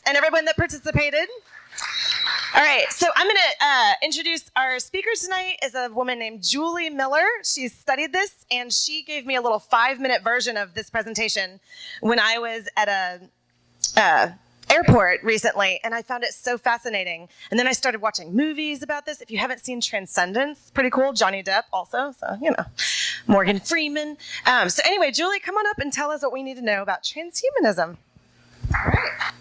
and everyone that participated. All right, so I'm going to introduce our speaker tonight is a woman named Julie Miller. She's studied this, and she gave me a little 5-minute version of this presentation when I was at a airport recently, and I found it so fascinating. And then I started watching movies about this. If you haven't seen Transcendence, pretty cool. Johnny Depp also, so, you know, Morgan Freeman. So anyway, Julie, come on up and tell us what we need to know about transhumanism. All right.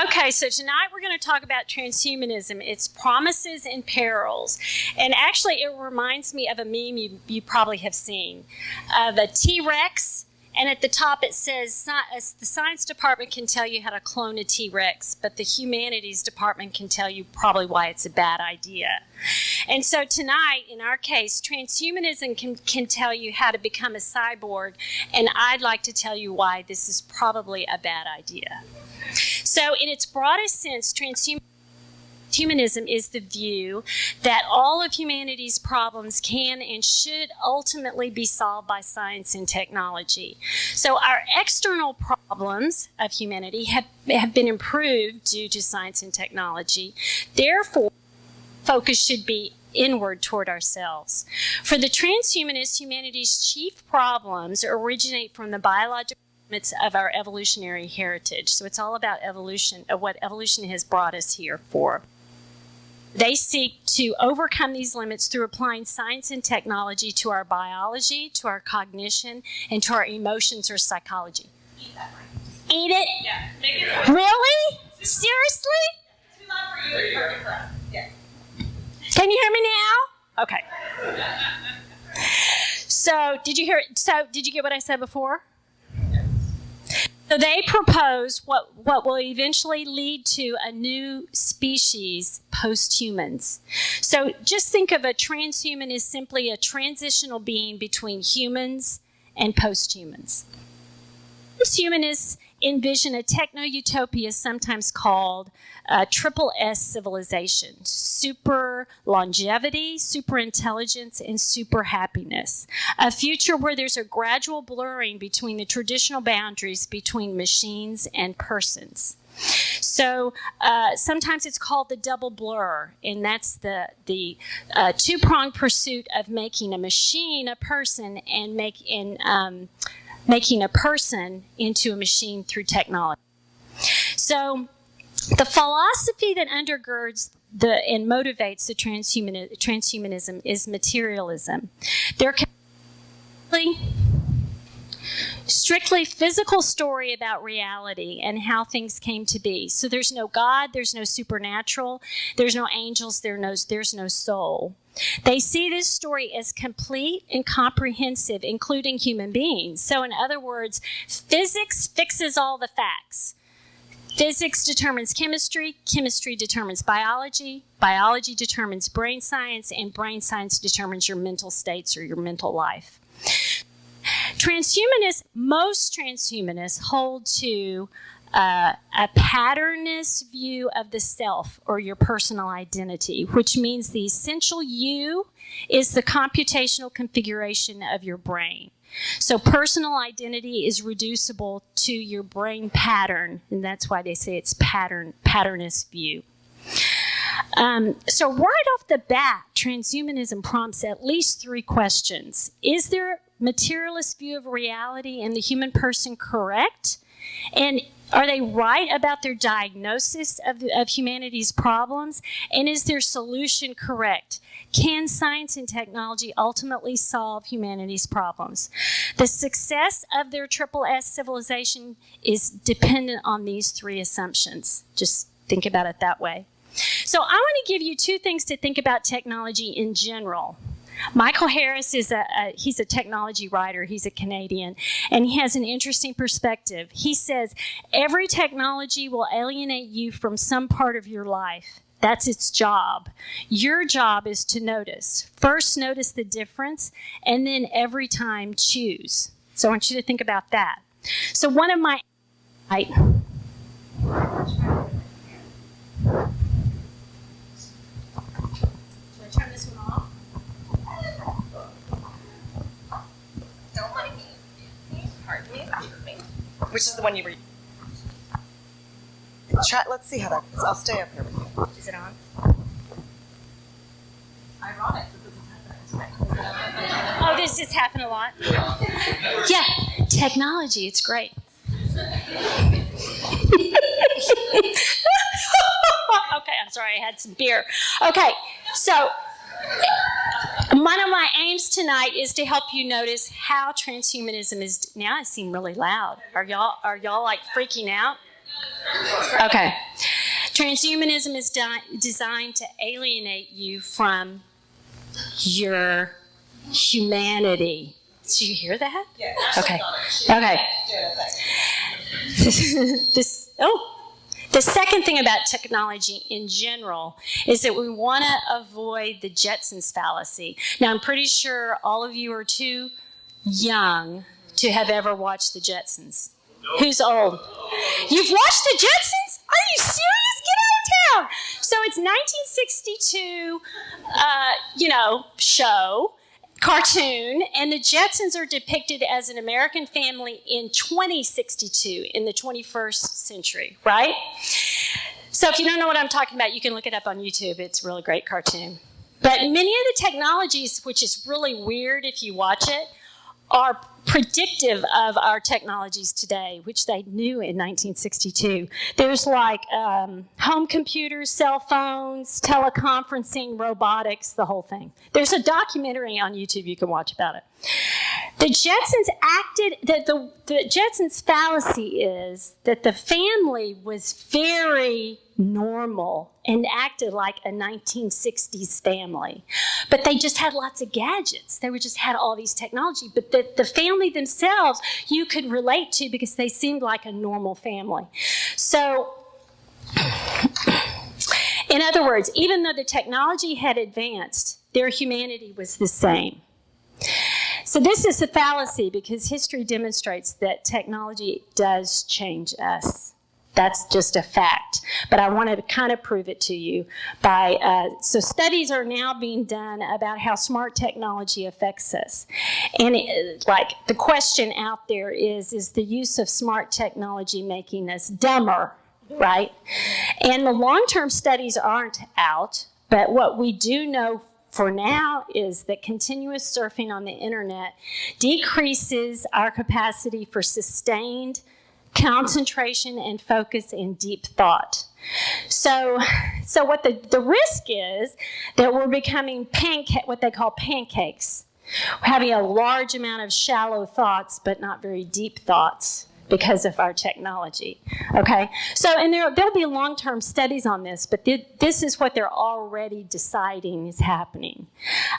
Okay, so tonight we're going to talk about transhumanism, its promises and perils. And actually, it reminds me of a meme you probably have seen of a T-Rex, and at the top it says, the science department can tell you how to clone a T-Rex, but the humanities department can tell you probably why it's a bad idea. And so tonight, in our case, transhumanism can tell you how to become a cyborg, and I'd like to tell you why this is probably a bad idea. So in its broadest sense, transhumanism is the view that all of humanity's problems can and should ultimately be solved by science and technology. So our external problems of humanity have been improved due to science and technology. Therefore, focus should be inward toward ourselves. For the transhumanists, humanity's chief problems originate from the biological limits of our evolutionary heritage. So it's all about evolution, what evolution has brought us here for. They seek to overcome these limits through applying science and technology to our biology, to our cognition, and to our emotions or psychology. Eat it? Yeah. Really? Seriously? Too loud for you, perfect for us. Yeah. Can you hear me now? Okay. So did you hear it? So did you get what I said before? So they propose what will eventually lead to a new species, post-humans. So just think of a transhuman as simply a transitional being between humans and post-humans. Transhumanists envision a techno-utopia sometimes called triple S civilization: super longevity, super intelligence, and super happiness. A future where there's a gradual blurring between the traditional boundaries between machines and persons. So sometimes it's called the double blur, and that's the two-pronged pursuit of making a machine a person and making a person into a machine through technology. So the philosophy that undergirds and motivates the transhumanism is materialism. They're strictly physical story about reality and how things came to be. So there's no God, there's no supernatural, there's no angels, there's no soul. They see this story as complete and comprehensive, including human beings. So in other words, physics fixes all the facts. Physics determines chemistry, chemistry determines biology, biology determines brain science, and brain science determines your mental states or your mental life. Most transhumanists hold to a patternist view of the self or your personal identity, which means the essential you is the computational configuration of your brain. So personal identity is reducible to your brain pattern, and that's why they say it's patternist view. So right off the bat, transhumanism prompts at least 3 questions. Is their materialist view of reality and the human person correct? And are they right about their diagnosis of humanity's problems? And is their solution correct? Can science and technology ultimately solve humanity's problems? The success of their triple S civilization is dependent on these 3 assumptions. Just think about it that way. So I want to give you 2 things to think about technology in general. Michael Harris he's a technology writer. He's a Canadian, and he has an interesting perspective. He says, every technology will alienate you from some part of your life. That's its job. Your job is to notice. First, notice the difference, and then every time choose. So I want you to think about that. So one of my... Turn this one off. Don't mind me. which is the one you were. Let's see how that goes. I'll stay up here with you. Is it on? Ironic that this is happening. Oh, this has happened a lot? Yeah, technology, it's great. Okay, I'm sorry, I had some beer. Okay, so one of my aims tonight is to help you notice how transhumanism is. Now I seem really loud. Are y'all like freaking out? Okay. Transhumanism is designed to alienate you from your humanity. Did you hear that? Yeah. Okay. Okay. The second thing about technology in general is that we want to avoid the Jetsons fallacy. Now, I'm pretty sure all of you are too young to have ever watched the Jetsons. Nope. Who's old? You've watched the Jetsons? Are you serious? Get out of town. So it's 1962, show, cartoon, and the Jetsons are depicted as an American family in 2062, in the 21st century, right? So if you don't know what I'm talking about, you can look it up on YouTube. It's a really great cartoon. But many of the technologies, which is really weird if you watch it, are predictive of our technologies today, which they knew in 1962. There's like home computers, cell phones, teleconferencing, robotics, the whole thing. There's a documentary on YouTube you can watch about it. The Jetsons the Jetsons fallacy is that the family was very normal and acted like a 1960s family. But they just had lots of gadgets. They just had all these technology. But the family themselves you could relate to because they seemed like a normal family. So, in other words, even though the technology had advanced, their humanity was the same. So this is a fallacy because history demonstrates that technology does change us. That's just a fact. But I wanted to kind of prove it to you by, so studies are now being done about how smart technology affects us. And the question out there is the use of smart technology making us dumber, right? And the long-term studies aren't out, but what we do know for now is that continuous surfing on the internet decreases our capacity for sustained concentration and focus and deep thought. So what the risk is that we're becoming what they call pancakes, having a large amount of shallow thoughts but not very deep thoughts because of our technology. Okay, so and there'll be long-term studies on this, but this is what they're already deciding is happening.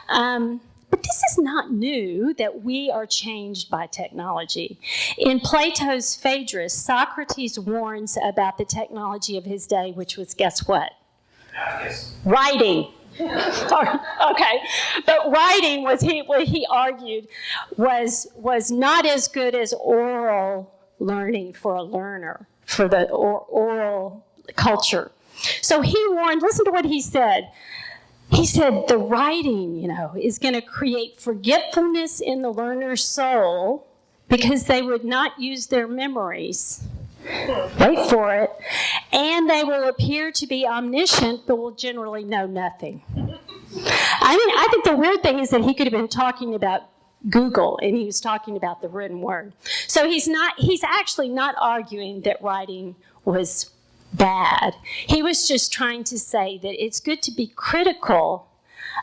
But this is not new that we are changed by technology. In Plato's Phaedrus, Socrates warns about the technology of his day, which was, guess what? Yes. Writing. Okay, but writing what he argued was not as good as oral learning for a learner, for the oral culture. So he warned, listen to what he said. He said the writing, is going to create forgetfulness in the learner's soul because they would not use their memories. Wait for it. And they will appear to be omniscient but will generally know nothing. I think the weird thing is that he could have been talking about Google, and he was talking about the written word. So he's actually not arguing that writing was bad. He was just trying to say that it's good to be critical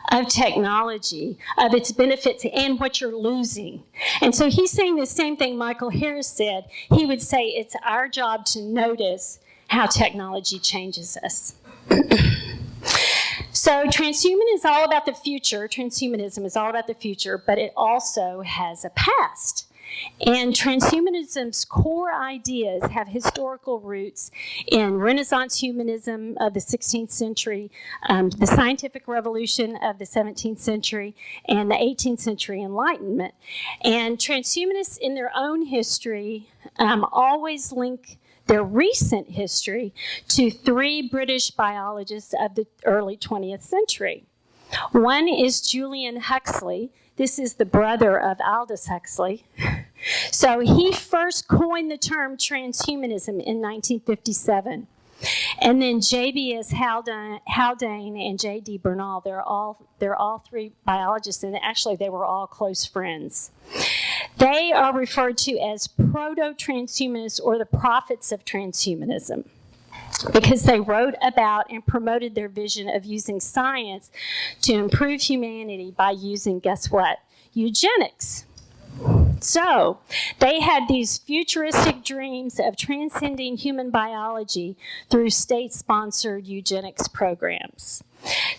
of technology, of its benefits, and what you're losing. And so he's saying the same thing Michael Harris said. He would say it's our job to notice how technology changes us. So transhumanism is all about the future. Transhumanism is all about the future, but it also has a past. And transhumanism's core ideas have historical roots in Renaissance humanism of the 16th century, the scientific revolution of the 17th century, and the 18th century Enlightenment. And transhumanists in their own history always link their recent history to three British biologists of the early 20th century. One is Julian Huxley. This is the brother of Aldous Huxley. So he first coined the term transhumanism in 1957. And then J.B.S. Haldane and J.D. Bernal, they're all three biologists, and actually they were all close friends. They are referred to as proto-transhumanists or the prophets of transhumanism, because they wrote about and promoted their vision of using science to improve humanity by using, guess what? Eugenics. So they had these futuristic dreams of transcending human biology through state-sponsored eugenics programs.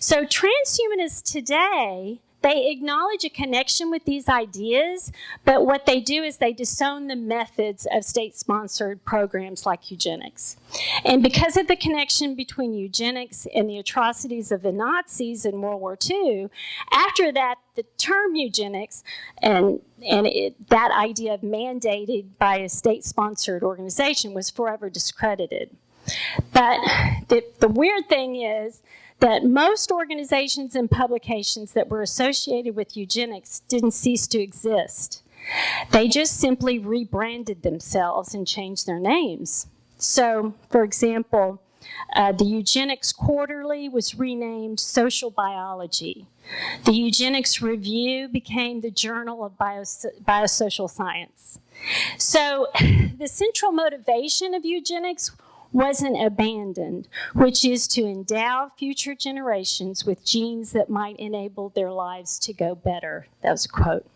So transhumanists today, they acknowledge a connection with these ideas, but what they do is they disown the methods of state-sponsored programs like eugenics. And because of the connection between eugenics and the atrocities of the Nazis in World War II, after that, the term eugenics and that idea of mandated by a state-sponsored organization was forever discredited. But the weird thing is that most organizations and publications that were associated with eugenics didn't cease to exist. They just simply rebranded themselves and changed their names. So, for example, the Eugenics Quarterly was renamed Social Biology. The Eugenics Review became the Journal of Biosocial Science. So the central motivation of eugenics wasn't abandoned, which is to endow future generations with genes that might enable their lives to go better. That was a quote.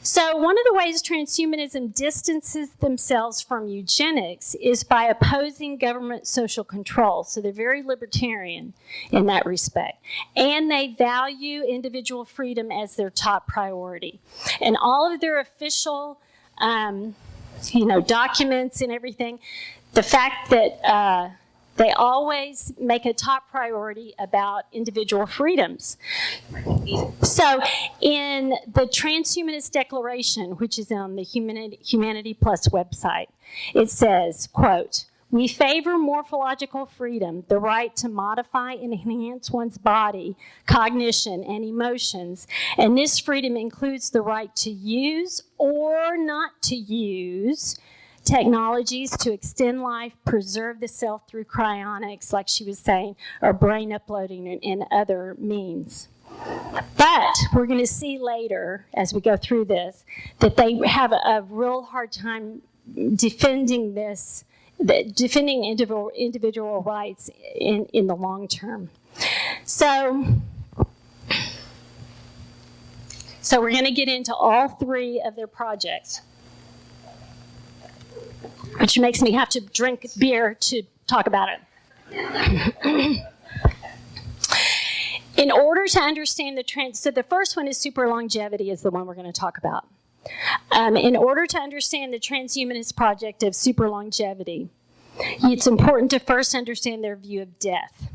So one of the ways transhumanism distances themselves from eugenics is by opposing government social control. So they're very libertarian in that respect. And they value individual freedom as their top priority. And all of their official documents and everything, the fact that they always make a top priority about individual freedoms. So in the Transhumanist Declaration, which is on the Humanity Plus website, it says, quote, "We favor morphological freedom, the right to modify and enhance one's body, cognition, and emotions, and this freedom includes the right to use or not to use technologies to extend life, preserve the self through cryonics, like she was saying, or brain uploading and other means." But we're going to see later, as we go through this, that they have a real hard time defending this, defending individual rights in the long term. So we're going to get into all three of their projects, which makes me have to drink beer to talk about it. In order to understand so the first one is super longevity, is the one we're going to talk about. In order to understand the transhumanist project of super longevity, it's important to first understand their view of death.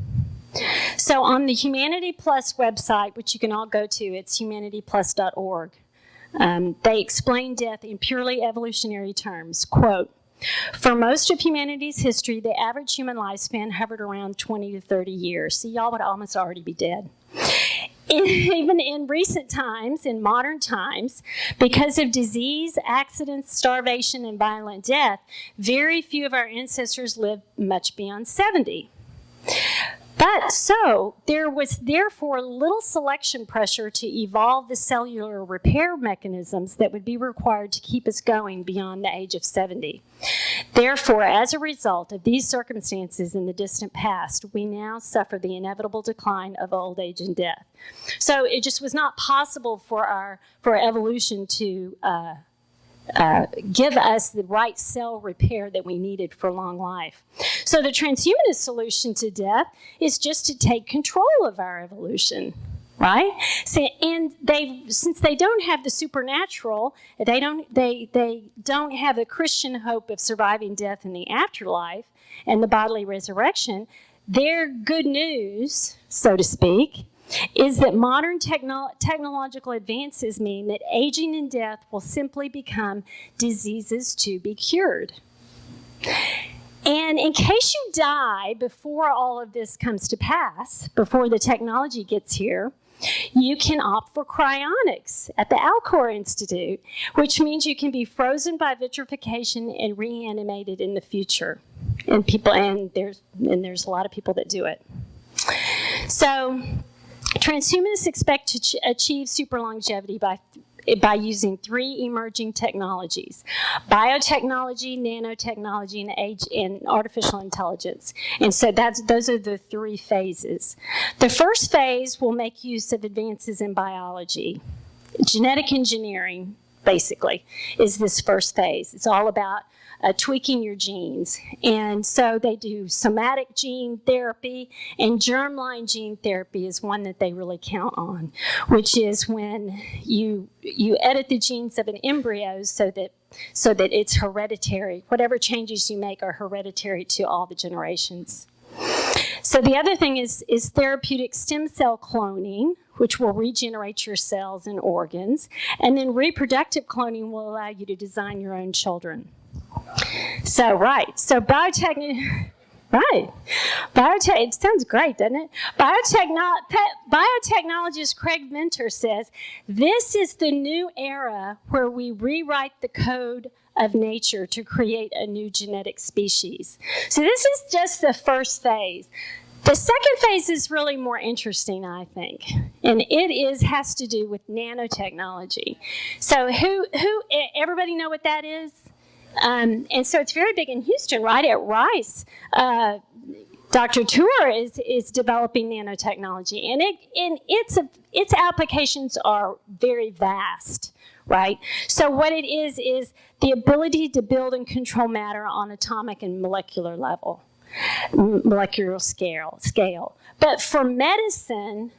So on the Humanity Plus website, which you can all go to, it's humanityplus.org, they explain death in purely evolutionary terms. Quote, "For most of humanity's history, the average human lifespan hovered around 20 to 30 years. So y'all would almost already be dead. Even in recent times, in modern times, because of disease, accidents, starvation, and violent death, very few of our ancestors lived much beyond 70. But so there was therefore little selection pressure to evolve the cellular repair mechanisms that would be required to keep us going beyond the age of 70. Therefore, as a result of these circumstances in the distant past, we now suffer the inevitable decline of old age and death." So it just was not possible for evolution to give us the right cell repair that we needed for long life. So the transhumanist solution to death is just to take control of our evolution, right? So, and since they don't have the supernatural, they don't have the Christian hope of surviving death in the afterlife and the bodily resurrection, their good news, so to speak, is that modern technological advances mean that aging and death will simply become diseases to be cured. And in case you die before all of this comes to pass, before the technology gets here, You can opt for cryonics at the Alcor Institute, which means you can be frozen by vitrification and reanimated in the future. And there's a lot of people that do it. So transhumanists expect to achieve super longevity by using 3 emerging technologies: biotechnology, nanotechnology, and artificial intelligence. And so those are the 3 phases. The first phase will make use of advances in biology. Genetic engineering, basically, is this first phase. It's all about tweaking your genes. And so they do somatic gene therapy, and germline gene therapy is one that they really count on, which is when you edit the genes of an embryo so that it's hereditary. Whatever changes you make are hereditary to all the generations. So the other thing is therapeutic stem cell cloning, which will regenerate your cells and organs. And then reproductive cloning will allow you to design your own children. So biotech, it sounds great, doesn't it? Biotechnologist Craig Venter says, this is the new era where we rewrite the code of nature to create a new genetic species. So this is just the first phase. The second phase is really more interesting, I think, and it has to do with nanotechnology. So everybody know what that is? And so it's very big in Houston, right at Rice. Dr. Tour is developing nanotechnology, and its applications are very vast, right? So what it is the ability to build and control matter on atomic and molecular level, molecular scale. But for medicine,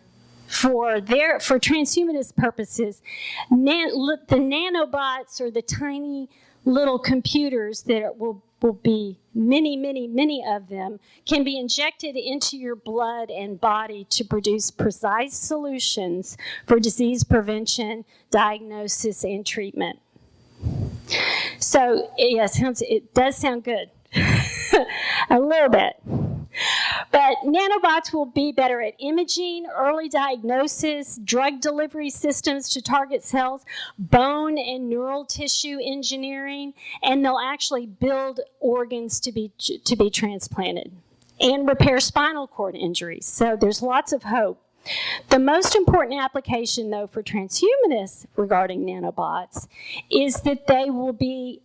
for transhumanist purposes, the nanobots or the tiny little computers that will be many of them can be injected into your blood and body to produce precise solutions for disease prevention, diagnosis, and treatment. So it does sound good. A little bit. But nanobots will be better at imaging, early diagnosis, drug delivery systems to target cells, bone and neural tissue engineering, and they'll actually build organs to be transplanted and repair spinal cord injuries. So there's lots of hope. The most important application, though, for transhumanists regarding nanobots is that they will be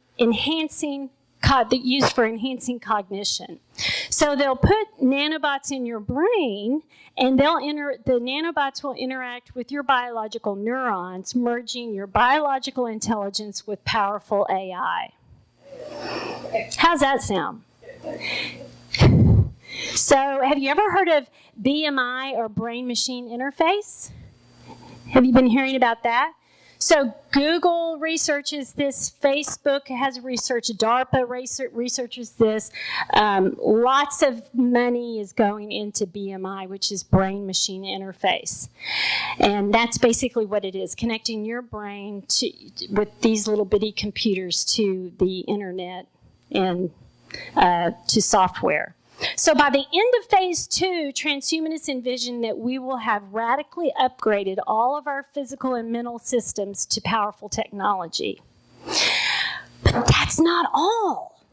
used for enhancing cognition. So they'll put nanobots in your brain, and the nanobots will interact with your biological neurons, merging your biological intelligence with powerful AI. How's that sound? So have you ever heard of BMI, or brain-machine interface? Have you been hearing about that? So Google researches this, Facebook has research, DARPA researches this. Lots of money is going into BMI, which is brain-machine interface. And that's basically what it is, connecting your brain with these little bitty computers to the internet and to software. So by the end of phase 2, transhumanists envision that we will have radically upgraded all of our physical and mental systems to powerful technology. But that's not all.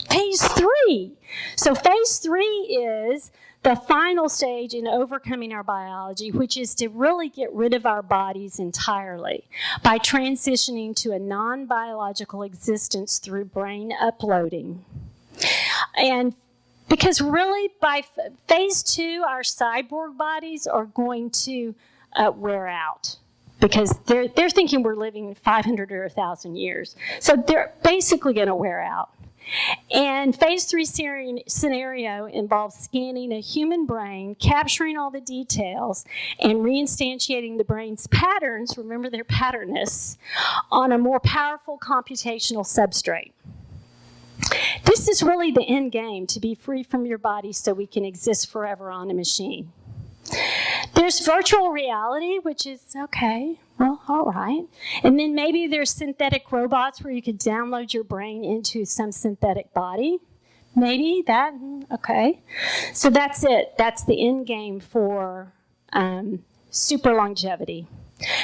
Phase 3. So phase 3 is the final stage in overcoming our biology, which is to really get rid of our bodies entirely by transitioning to a non-biological existence through brain uploading. And because really, by phase 2, our cyborg bodies are going to wear out, because they're thinking we're living 500 or 1,000 years. So they're basically going to wear out. And phase 3 scenario involves scanning a human brain, capturing all the details, and reinstantiating the brain's patterns, remember their patternness, on a more powerful computational substrate. This is really the end game, to be free from your body so we can exist forever on a machine. There's virtual reality, which is okay, well, all right. And then maybe there's synthetic robots where you could download your brain into some synthetic body. Maybe that, okay. So that's it. That's the end game for super longevity.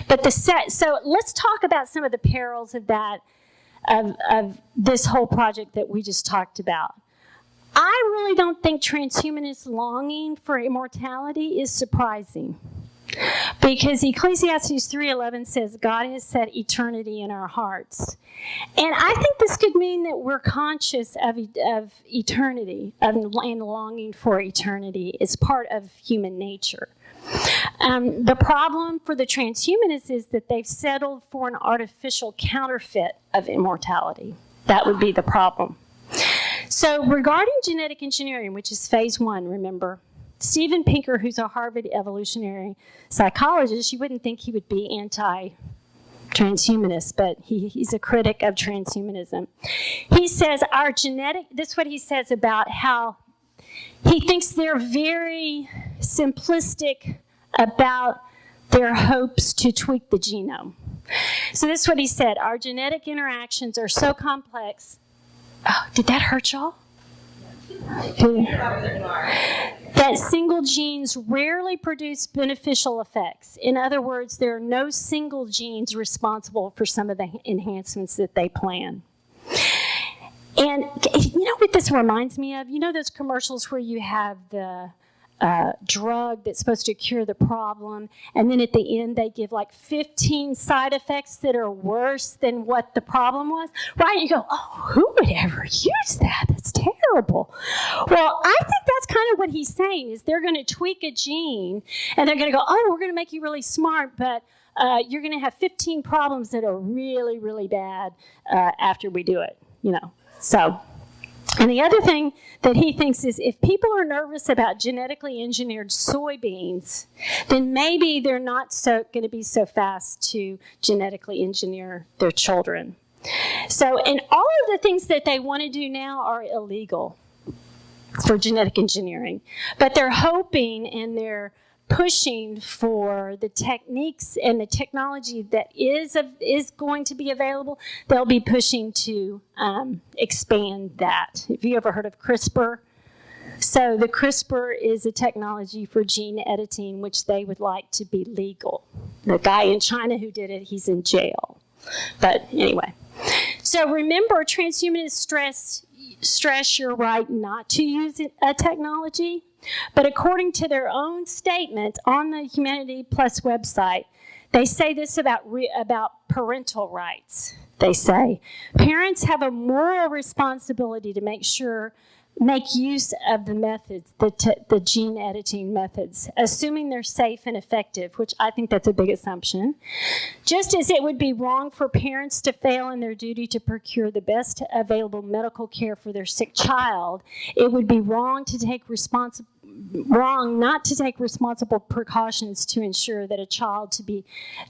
But so let's talk about some of the perils of that, of this whole project that we just talked about. I really don't think transhumanist longing for immortality is surprising, because Ecclesiastes 3:11 says God has set eternity in our hearts. And I think this could mean that we're conscious of eternity and longing for eternity. It's part of human nature. The problem for the transhumanists is that they've settled for an artificial counterfeit of immortality. That would be the problem. So regarding genetic engineering, which is phase 1, remember, Steven Pinker, who's a Harvard evolutionary psychologist, you wouldn't think he would be anti-transhumanist, but he's a critic of transhumanism. He says this is what he says about how he thinks they're very simplistic about their hopes to tweak the genome. So this is what he said: our genetic interactions are so complex. Oh, did that hurt y'all? That single genes rarely produce beneficial effects. In other words, there are no single genes responsible for some of the enhancements that they plan. And you know what this reminds me of? You know those commercials where you have the drug that's supposed to cure the problem, and then at the end they give like 15 side effects that are worse than what the problem was, right? You go, oh, who would ever use that? That's terrible. Well, I think that's kind of what he's saying, is they're going to tweak a gene, and they're going to go, oh, we're going to make you really smart, but you're going to have 15 problems that are really, really bad after we do it, you know. So, and the other thing that he thinks is if people are nervous about genetically engineered soybeans, then maybe they're not going to be so fast to genetically engineer their children. So, and all of the things that they want to do now are illegal for genetic engineering. But they're hoping and they're pushing for the techniques and the technology that is going to be available. They'll be pushing to expand that. Have you ever heard of CRISPR? So the CRISPR is a technology for gene editing, which they would like to be legal. The guy in China who did it, he's in jail. But anyway. So remember, transhumanists stress your right not to use a technology. But according to their own statement on the Humanity Plus website, they say this about parental rights. They say, parents have a moral responsibility to make use of the methods, the gene editing methods, assuming they're safe and effective, which I think that's a big assumption. Just as it would be wrong for parents to fail in their duty to procure the best available medical care for their sick child, it would be wrong not to take responsible precautions to ensure that a child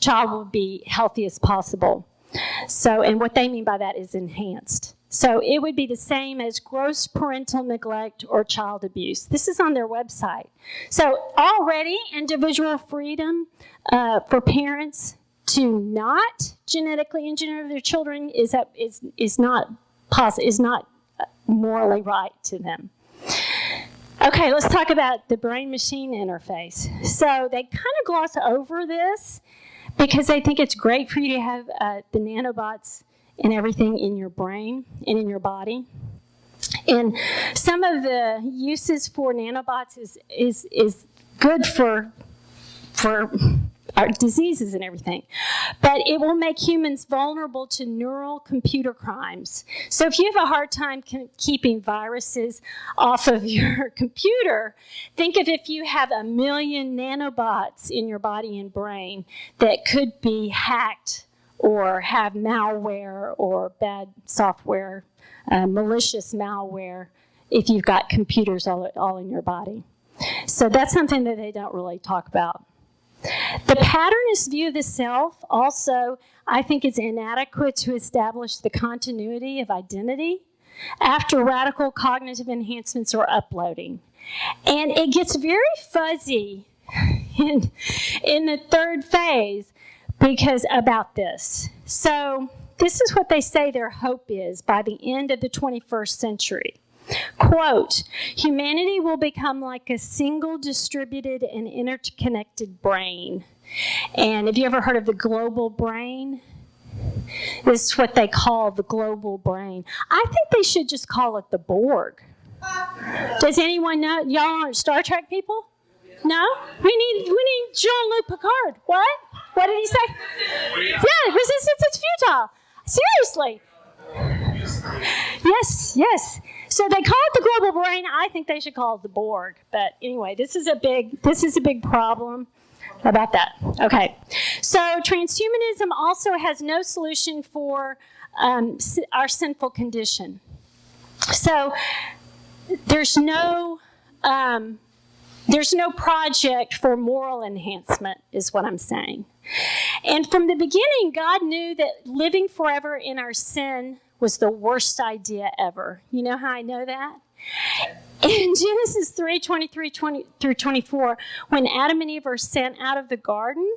will be healthy as possible. So, and what they mean by that is enhanced. So it would be the same as gross parental neglect or child abuse. This is on their website. So already individual freedom for parents to not genetically engineer their children is not morally right to them. Okay, let's talk about the brain-machine interface. So they kind of gloss over this because they think it's great for you to have the nanobots and everything in your brain and in your body. And some of the uses for nanobots is good for our diseases and everything. But it will make humans vulnerable to neural computer crimes. So if you have a hard time keeping viruses off of your computer, think of if you have 1 million nanobots in your body and brain that could be hacked or have malware or bad software, malicious malware, if you've got computers all in your body. So that's something that they don't really talk about. The patternist view of the self also, I think, is inadequate to establish the continuity of identity after radical cognitive enhancements or uploading. And it gets very fuzzy in the third phase about this. So this is what they say their hope is by the end of the 21st century. Quote, humanity will become like a single distributed and interconnected brain. And have you ever heard of the global brain? This is what they call the global brain. I think they should just call it the Borg. Does anyone know? Y'all aren't Star Trek people? No? We need Jean-Luc Picard. What? What did he say? Yeah, resistance is futile. Seriously. Yes. So they call it the global brain. I think they should call it the Borg. But anyway, this is a big problem about that. Okay. So transhumanism also has no solution for our sinful condition. So there's no project for moral enhancement, is what I'm saying. And from the beginning, God knew that living forever in our sin was the worst idea ever. You know how I know that? In Genesis 3:23 through 24, when Adam and Eve are sent out of the garden,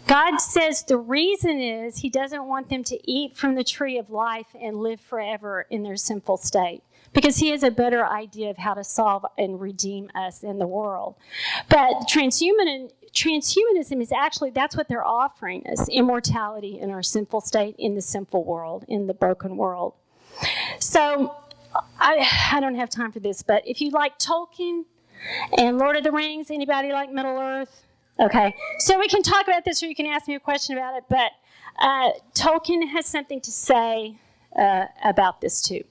God says the reason is he doesn't want them to eat from the tree of life and live forever in their sinful state, because he has a better idea of how to solve and redeem us in the world. But transhumanism is actually, that's what they're offering us, immortality in our sinful state, in the sinful world, in the broken world. So I don't have time for this, but if you like Tolkien and Lord of the Rings, anybody like Middle-earth? Okay, so we can talk about this, or you can ask me a question about it, but Tolkien has something to say about this too.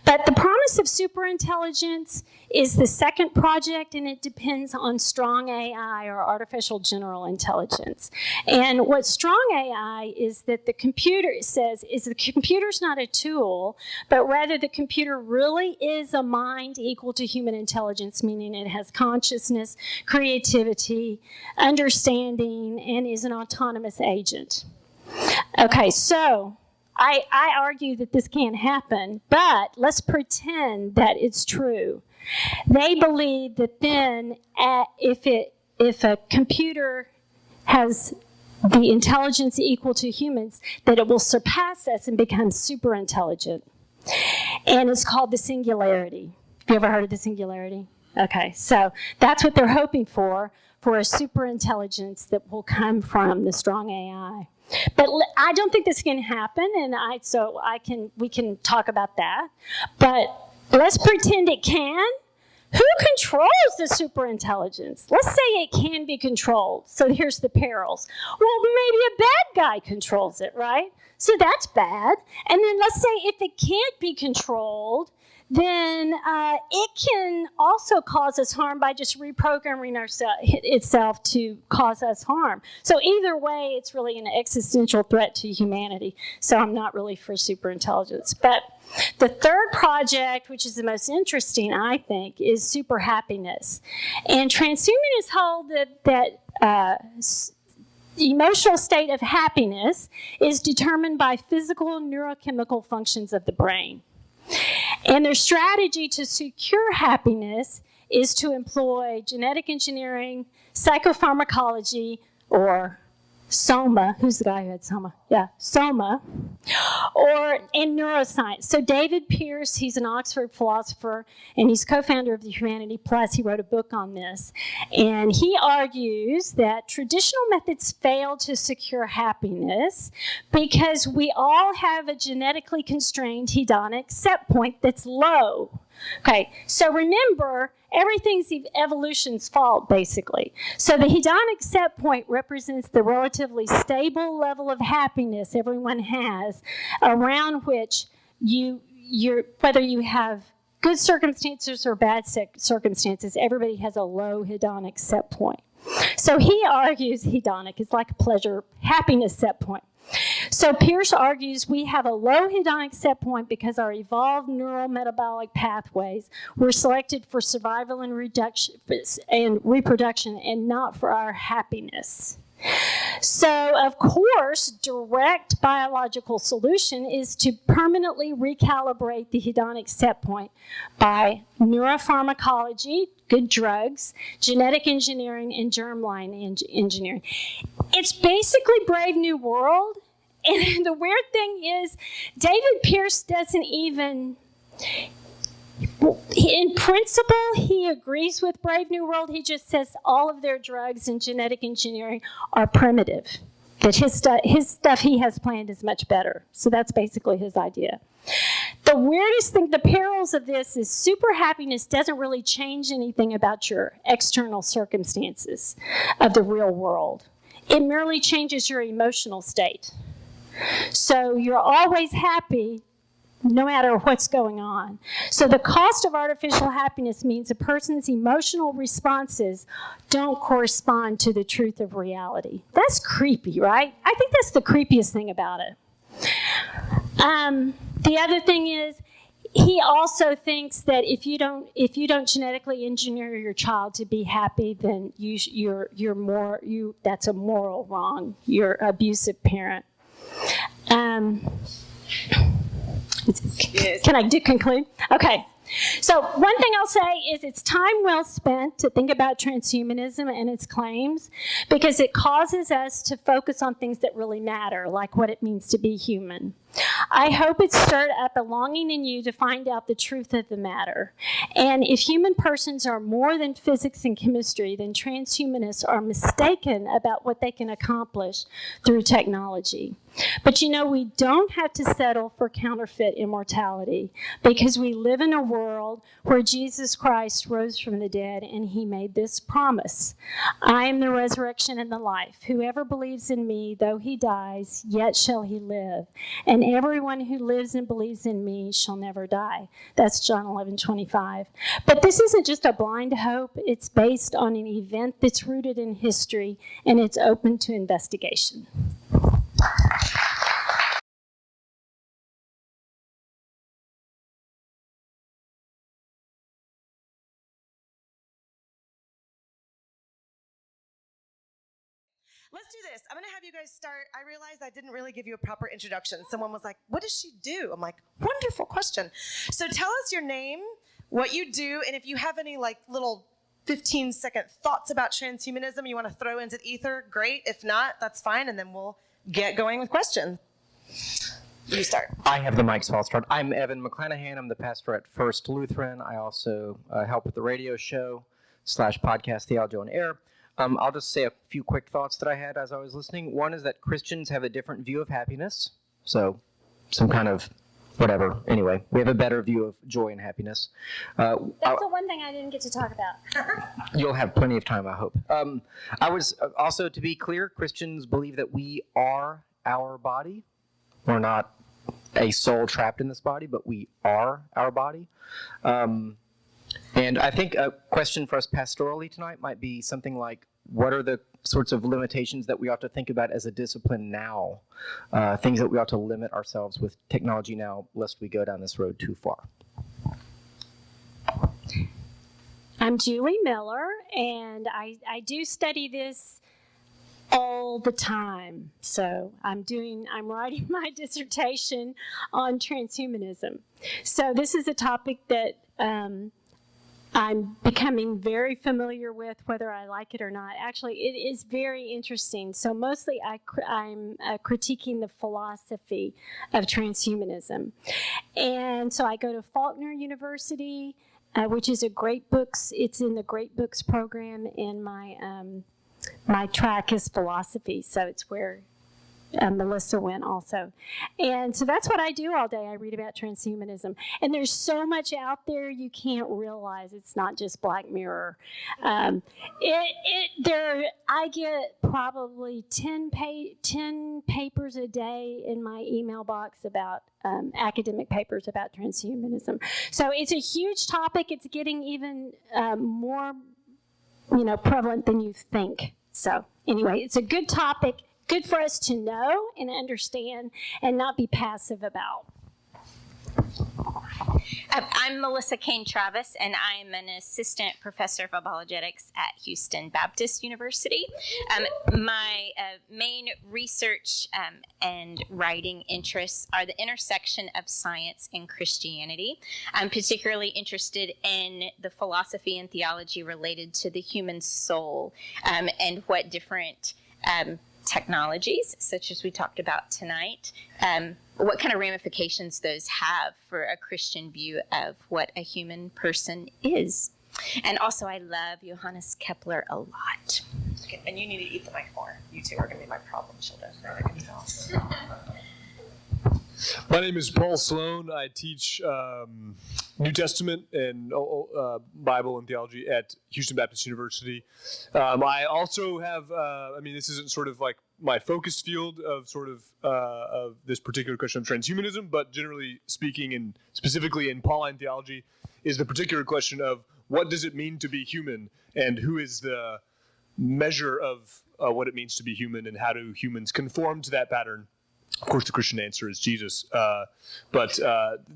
But the promise of superintelligence is the second project, and it depends on strong AI, or artificial general intelligence. And what strong AI is that the computer says is the computer's not a tool, but rather the computer really is a mind equal to human intelligence, meaning it has consciousness, creativity, understanding, and is an autonomous agent. Okay, so I argue that this can't happen, but let's pretend that it's true. They believe that then, if a computer has the intelligence equal to humans, that it will surpass us and become super intelligent. And it's called the singularity. Have you ever heard of the singularity? Okay, so that's what they're hoping for a super intelligence that will come from the strong AI. But I don't think this can happen, and we can talk about that. But let's pretend it can. Who controls the superintelligence? Let's say it can be controlled. So here's the perils. Well, maybe a bad guy controls it, right? So that's bad. And then let's say if it can't be controlled, then it can also cause us harm by just reprogramming itself to cause us harm. So either way, it's really an existential threat to humanity. So I'm not really for superintelligence. But the third project, which is the most interesting, I think, is super happiness. And transhumanists hold that the emotional state of happiness is determined by physical neurochemical functions of the brain. And their strategy to secure happiness is to employ genetic engineering, psychopharmacology, or Soma. Who's the guy who had Soma? Yeah, Soma. And neuroscience. So David Pearce, he's an Oxford philosopher, and he's co-founder of the Humanity Plus. He wrote a book on this. And he argues that traditional methods fail to secure happiness because we all have a genetically constrained hedonic set point that's low. Okay, so remember, everything's evolution's fault, basically. So the hedonic set point represents the relatively stable level of happiness everyone has, around which whether you have good circumstances or bad circumstances, everybody has a low hedonic set point. So he argues hedonic is like a pleasure, happiness set point. So Pearce argues we have a low hedonic set point because our evolved neurometabolic pathways were selected for survival and reproduction and not for our happiness. So, of course, direct biological solution is to permanently recalibrate the hedonic set point by neuropharmacology, good drugs, genetic engineering, and germline engineering. It's basically Brave New World, and the weird thing is David Pearce doesn't even in principle, he agrees with Brave New World. He just says all of their drugs and genetic engineering are primitive. That his stuff he has planned is much better. So that's basically his idea. The weirdest thing, the perils of this is super happiness doesn't really change anything about your external circumstances of the real world. It merely changes your emotional state. So you're always happy no matter what's going on. So the cost of artificial happiness means a person's emotional responses don't correspond to the truth of reality. That's creepy, right? I think that's the creepiest thing about it. The other thing is, he also thinks that if you don't genetically engineer your child to be happy, then that's a moral wrong. You're an abusive parent. Yes. Can I conclude? Okay. So one thing I'll say is it's time well spent to think about transhumanism and its claims, because it causes us to focus on things that really matter, like what it means to be human. I hope it stirred up a longing in you to find out the truth of the matter. And if human persons are more than physics and chemistry, then transhumanists are mistaken about what they can accomplish through technology. But we don't have to settle for counterfeit immortality, because we live in a world where Jesus Christ rose from the dead, and he made this promise: I am the resurrection and the life. Whoever believes in me, though he dies, yet shall he live. And everyone who lives and believes in me shall never die. That's John 11:25. But this isn't just a blind hope. It's based on an event that's rooted in history, and it's open to investigation. Let's do this. I'm going to have you guys start. I realized I didn't really give you a proper introduction. Someone was like, what does she do? I'm like, wonderful question. So tell us your name, what you do, and if you have any little 15-second thoughts about transhumanism you want to throw into the ether, great. If not, that's fine, and then we'll get going with questions. You start. I have the mic, so I'll start. I'm Evan McClanahan. I'm the pastor at First Lutheran. I also help with the radio show / podcast Theology on Air. I'll just say a few quick thoughts that I had as I was listening. One is that Christians have a different view of happiness. So some kind of whatever. Anyway, we have a better view of joy and happiness. That's the one thing I didn't get to talk about. You'll have plenty of time, I hope. I was also, to be clear, Christians believe that we are our body. We're not a soul trapped in this body, but we are our body. And I think a question for us pastorally tonight might be something like, what are the sorts of limitations that we ought to think about as a discipline now? Things that we ought to limit ourselves with technology now, lest we go down this road too far. I'm Julie Miller, and I do study this all the time. So I'm writing my dissertation on transhumanism. So this is a topic that I'm becoming very familiar with, whether I like it or not. Actually, it is very interesting. So mostly I'm critiquing the philosophy of transhumanism. And so I go to Faulkner University, which is it's in the Great Books program, and my track is philosophy, so it's where Melissa went also. And so that's what I do all day. I read about transhumanism. And there's so much out there you can't realize. It's not just Black Mirror. I get probably 10 papers a day in my email box about academic papers about transhumanism. So it's a huge topic. It's getting even more prevalent than you think. So anyway, it's a good topic. Good for us to know and understand and not be passive about. I'm Melissa Cain Travis, and I'm an assistant professor of apologetics at Houston Baptist University. My main research and writing interests are the intersection of science and Christianity. I'm particularly interested in the philosophy and theology related to the human soul, and what different technologies, such as we talked about tonight, what kind of ramifications those have for a Christian view of what a human person is. And also, I love Johannes Kepler a lot. Okay, and you need to eat the mic more. You two are going to be my problem children. I can tell. My name is Paul Sloan. I teach New Testament and Bible and theology at Houston Baptist University. I also have, this isn't sort of like my focus field of of this particular question of transhumanism, but generally speaking, and specifically in Pauline theology, is the particular question of what does it mean to be human, and who is the measure of what it means to be human, and how do humans conform to that pattern? Of course, the Christian answer is Jesus, but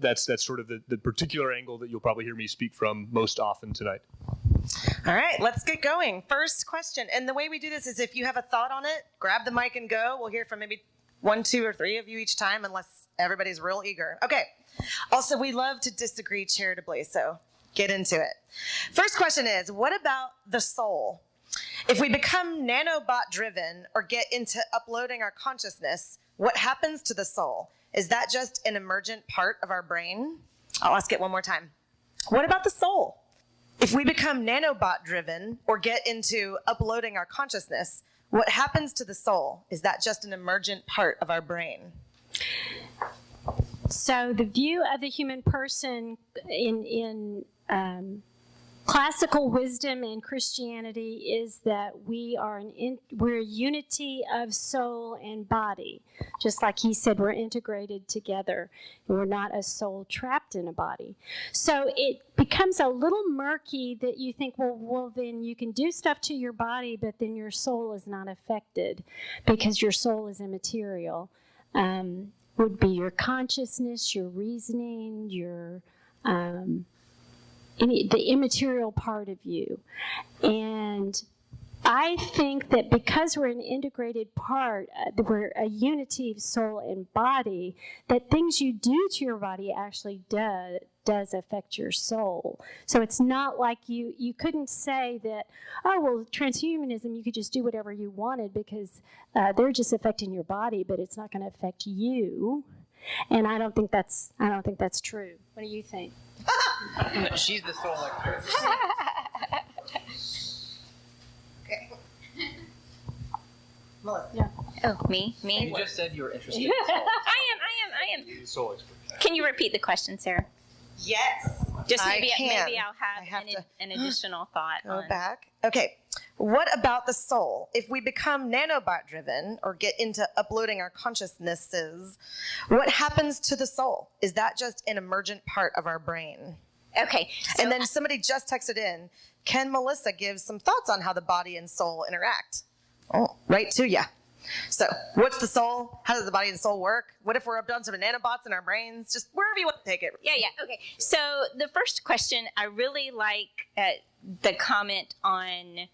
that's sort of the particular angle that you'll probably hear me speak from most often tonight. All right, let's get going. First question, and the way we do this is if you have a thought on it, grab the mic and go. We'll hear from maybe 1, 2, or 3 of you each time, unless everybody's real eager. Okay. Also, we love to disagree charitably, so get into it. First question is, what about the soul? If we become nanobot-driven or get into uploading our consciousness, what happens to the soul? Is that just an emergent part of our brain? I'll ask it one more time. What about the soul? If we become nanobot-driven or get into uploading our consciousness, what happens to the soul? Is that just an emergent part of our brain? So the view of the human person in classical wisdom and Christianity is that we're a unity of soul and body. Just like he said, we're integrated together. And we're not a soul trapped in a body. So it becomes a little murky that you think, well, then you can do stuff to your body, but then your soul is not affected because your soul is immaterial. Would be your consciousness, your reasoning, your the immaterial part of you. And I think that because we're an integrated part, we're a unity of soul and body, that things you do to your body actually does affect your soul. So it's not like you couldn't say that, oh, well, transhumanism, you could just do whatever you wanted because they're just affecting your body, but it's not going to affect you. And I don't think that's true. What do you think? She's the soul lecturer. Okay. Melissa. Yeah. Oh, me? You just said you were interested in soul. I am. The soul expert. Can you repeat the question, Sarah? Yes. Just maybe I I'll have an additional thought. Go back. Okay. What about the soul? If we become nanobot-driven or get into uploading our consciousnesses, what happens to the soul? Is that just an emergent part of our brain? Okay. So and then somebody just texted in, can Melissa give some thoughts on how the body and soul interact? Oh, right to ya. So what's the soul? How does the body and soul work? What if we're up done some nanobots in our brains? Just wherever you want to take it. Yeah. Okay. So the first question, I really like the comment on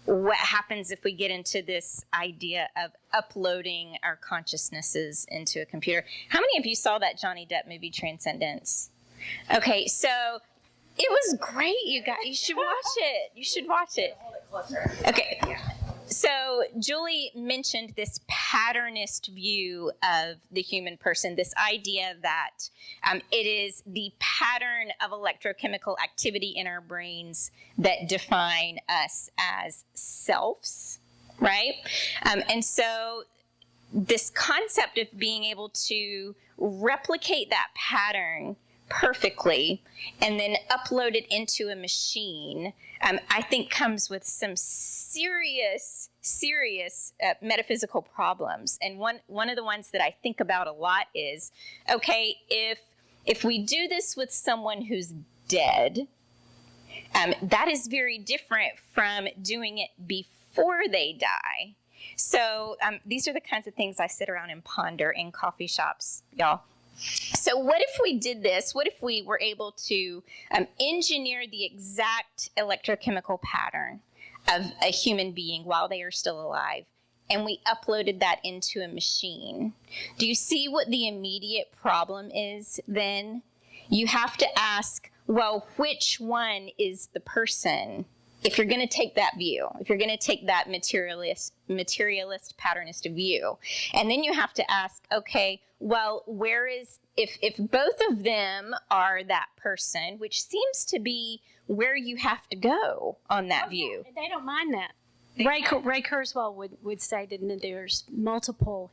what happens if we get into this idea of uploading our consciousnesses into a computer. How many of you saw that Johnny Depp movie, Transcendence? Okay, so it was great, you guys. You should watch it. Hold it closer. Okay. So Julie mentioned this patternist view of the human person, this idea that it is the pattern of electrochemical activity in our brains that define us as selves, right? And so this concept of being able to replicate that pattern perfectly and then upload it into a machine, I think comes with some serious metaphysical problems. And one of the ones that I think about a lot is, okay, if we do this with someone who's dead, that is very different from doing it before they die. So these are the kinds of things I sit around and ponder in coffee shops, y'all. So what if we did this? What if we were able to engineer the exact electrochemical pattern of a human being while they are still alive, and we uploaded that into a machine? Do you see what the immediate problem is then? You have to ask, well, which one is the person if you're going to take that view, if you're going to take that materialist patternist view, and then you have to ask, okay, well, where is, if both of them are that person, which seems to be where you have to go on that view. Yeah, they don't mind that. Ray Kurzweil would say that there's multiple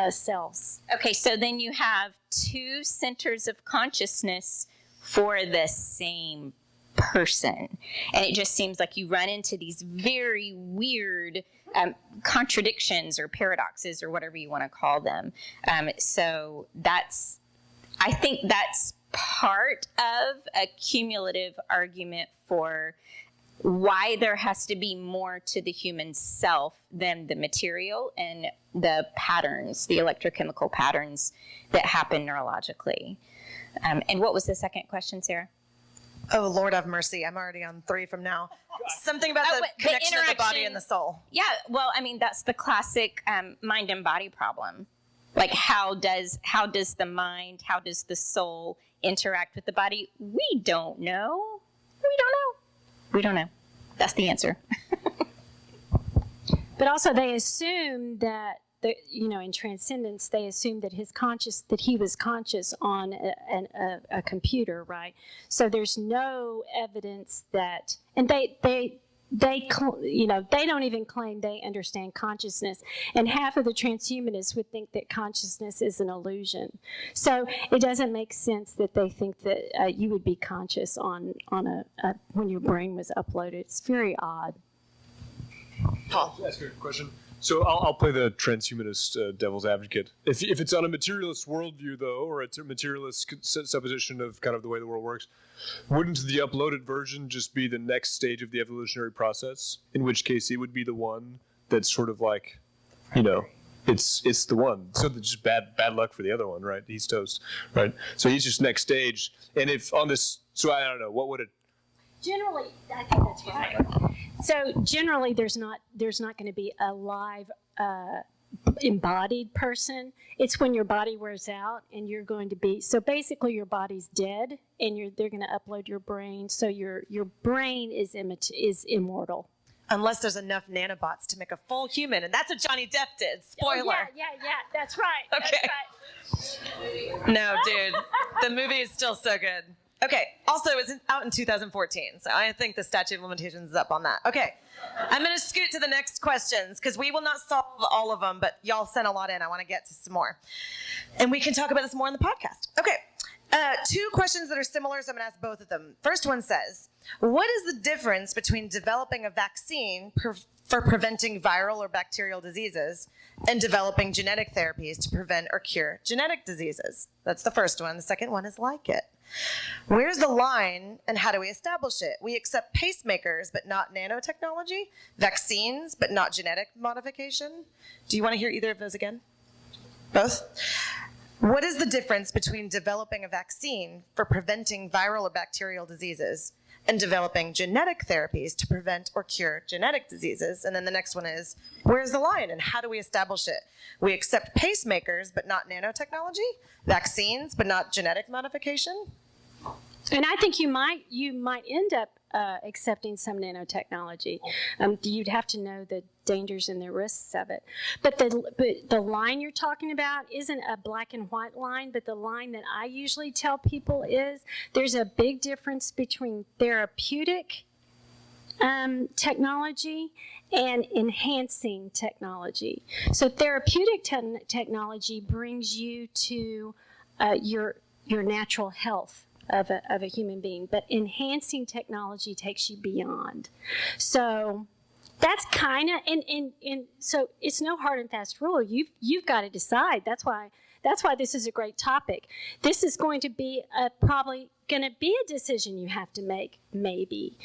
selves. Okay, so then you have two centers of consciousness for the same person. And it just seems like you run into these very weird contradictions or paradoxes or whatever you want to call them. So I think that's part of a cumulative argument for why there has to be more to the human self than the material and the patterns, the electrochemical patterns that happen neurologically. And what was the second question, Sarah? Oh, Lord have mercy. I'm already on 3 from now. Something about the connection of the body and the soul. Yeah, well, I mean, that's the classic mind and body problem. Like, how does the mind, how does the soul interact with the body? We don't know. We don't know. That's the answer. But also, they assume that in transcendence, they assume that he was conscious on a computer, right? So there's no evidence that, and they don't even claim they understand consciousness. And half of the transhumanists would think that consciousness is an illusion. So it doesn't make sense that they think that you would be conscious on when your brain was uploaded. It's very odd. Paul. That's a good question. So I'll play the transhumanist devil's advocate. If it's on a materialist worldview, though, or a materialist supposition of kind of the way the world works, wouldn't the uploaded version just be the next stage of the evolutionary process? In which case, it would be the one that's sort of like, it's the one. So it's just bad luck for the other one, right? He's toast, right? So he's just next stage. And if on this, so I don't know, what would it? Generally, I think that's right. So generally, there's not going to be a live embodied person. It's when your body wears out and you're going to be. So basically, your body's dead, and they're going to upload your brain. So your brain is immortal. Unless there's enough nanobots to make a full human, and that's what Johnny Depp did. Spoiler. Oh, yeah, that's right. Okay. That's right. No, dude, the movie is still so good. Okay, also, it was out in 2014, so I think the statute of limitations is up on that. Okay, I'm going to scoot to the next questions, because we will not solve all of them, but y'all sent a lot in. I want to get to some more. And we can talk about this more in the podcast. Okay, 2 questions that are similar, so I'm going to ask both of them. First one says, what is the difference between developing a vaccine for preventing viral or bacterial diseases and developing genetic therapies to prevent or cure genetic diseases? That's the first one. The second one is like it. Where's the line and how do we establish it? We accept pacemakers, but not nanotechnology, vaccines, but not genetic modification. Do you want to hear either of those again? Both? What is the difference between developing a vaccine for preventing viral or bacterial diseases and developing genetic therapies to prevent or cure genetic diseases? And then the next one is, where's the line and how do we establish it? We accept pacemakers, but not nanotechnology, vaccines, but not genetic modification. And I think you might end up accepting some nanotechnology. You'd have to know the dangers and the risks of it. But the line you're talking about isn't a black and white line, but the line that I usually tell people is there's a big difference between therapeutic technology and enhancing technology. So therapeutic technology brings you to your natural health of a human being, but enhancing technology takes you beyond. So that's kind of, and so it's no hard and fast rule. You've got to decide. That's why this is a great topic. This is going to be probably going to be a decision you have to make, maybe,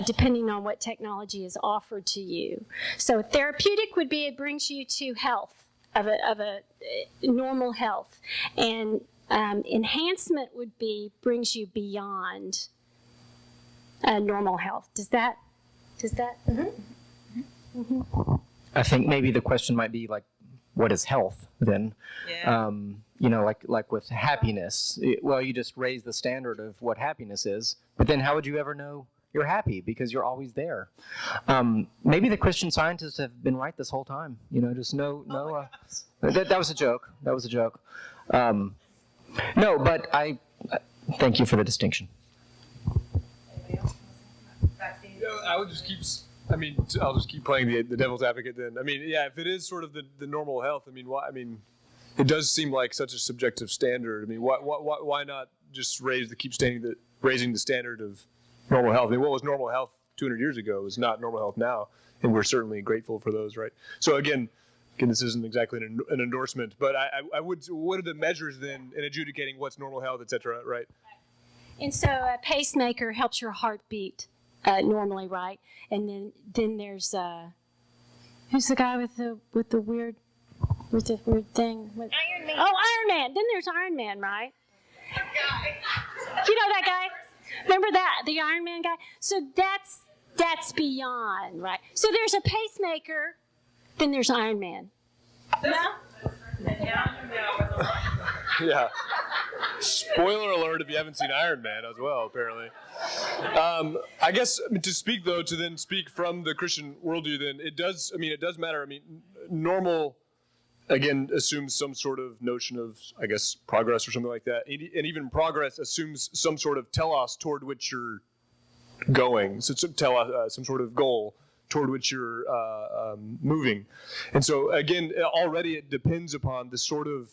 depending on what technology is offered to you. So therapeutic would be, it brings you to health, of a normal health, and enhancement would be brings you beyond normal health. Does that? Mm-hmm. Mm-hmm. I think maybe the question might be like, what is health then? Yeah. Like with happiness. Well, you just raise the standard of what happiness is, but then how would you ever know you're happy because you're always there. Maybe the Christian scientists have been right this whole time. Just that was a joke. That was a joke. No, but I thank you for the distinction. I would just keep. I'll just keep playing the devil's advocate then. If it is sort of the normal health, it does seem like such a subjective standard. Why not just raising the standard of normal health? What was normal health 200 years ago is not normal health now, and we're certainly grateful for those, right? So again, this isn't exactly an endorsement, but I would. What are the measures then in adjudicating what's normal health, et cetera, right? And so a pacemaker helps your heart beat normally, right? And then there's who's the guy with the weird thing? Iron Man. Oh, Iron Man. Then there's Iron Man, right? You know that guy? Remember that, the Iron Man guy? So that's beyond, right? So there's a pacemaker, then there's Iron Man. No? Yeah. Spoiler alert if you haven't seen Iron Man as well, apparently. I guess to speak from the Christian worldview, then it does matter. Normal, again, assumes some sort of notion of, I guess, progress or something like that. And even progress assumes some sort of telos toward which you're going. So some sort of goal toward which you're moving. And so, again, already it depends upon the sort of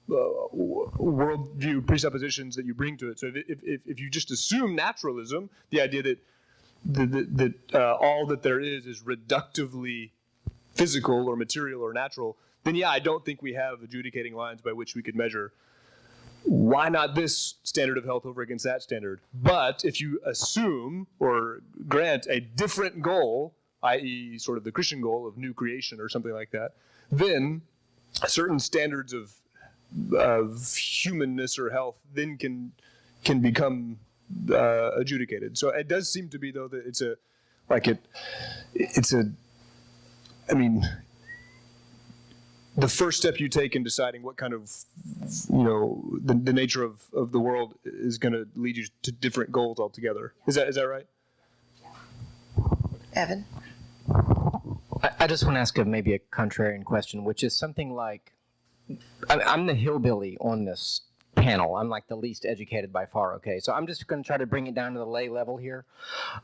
worldview presuppositions that you bring to it. So if you just assume naturalism, the idea that all that there is reductively physical or material or natural, then yeah, I don't think we have adjudicating lines by which we could measure why not this standard of health over against that standard. But if you assume or grant a different goal, i.e. sort of the Christian goal of new creation or something like that, then certain standards of humanness or health then can become adjudicated. So it does seem to be, though, that the first step you take in deciding what kind of, the nature of the world is going to lead you to different goals altogether. Is that right? Evan? I just want to ask maybe a contrarian question, which is something like, I'm the hillbilly on this panel. I'm like the least educated by far, okay? So I'm just going to try to bring it down to the lay level here.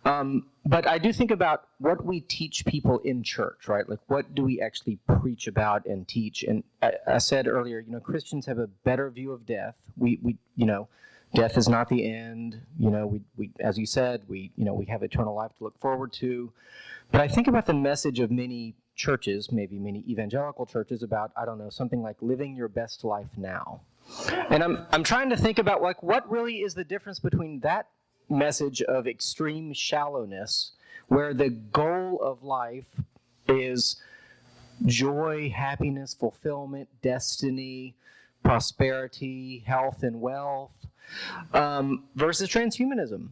But I do think about what we teach people in church, right? Like, what do we actually preach about and teach? And I said earlier, Christians have a better view of death. We death is not the end. We as you said, we have eternal life to look forward to. But I think about the message of many churches, maybe many evangelical churches, about, I don't know, something like living your best life now. And I'm trying to think about, like, what really is the difference between that message of extreme shallowness, where the goal of life is joy, happiness, fulfillment, destiny, prosperity, health, and wealth, versus transhumanism.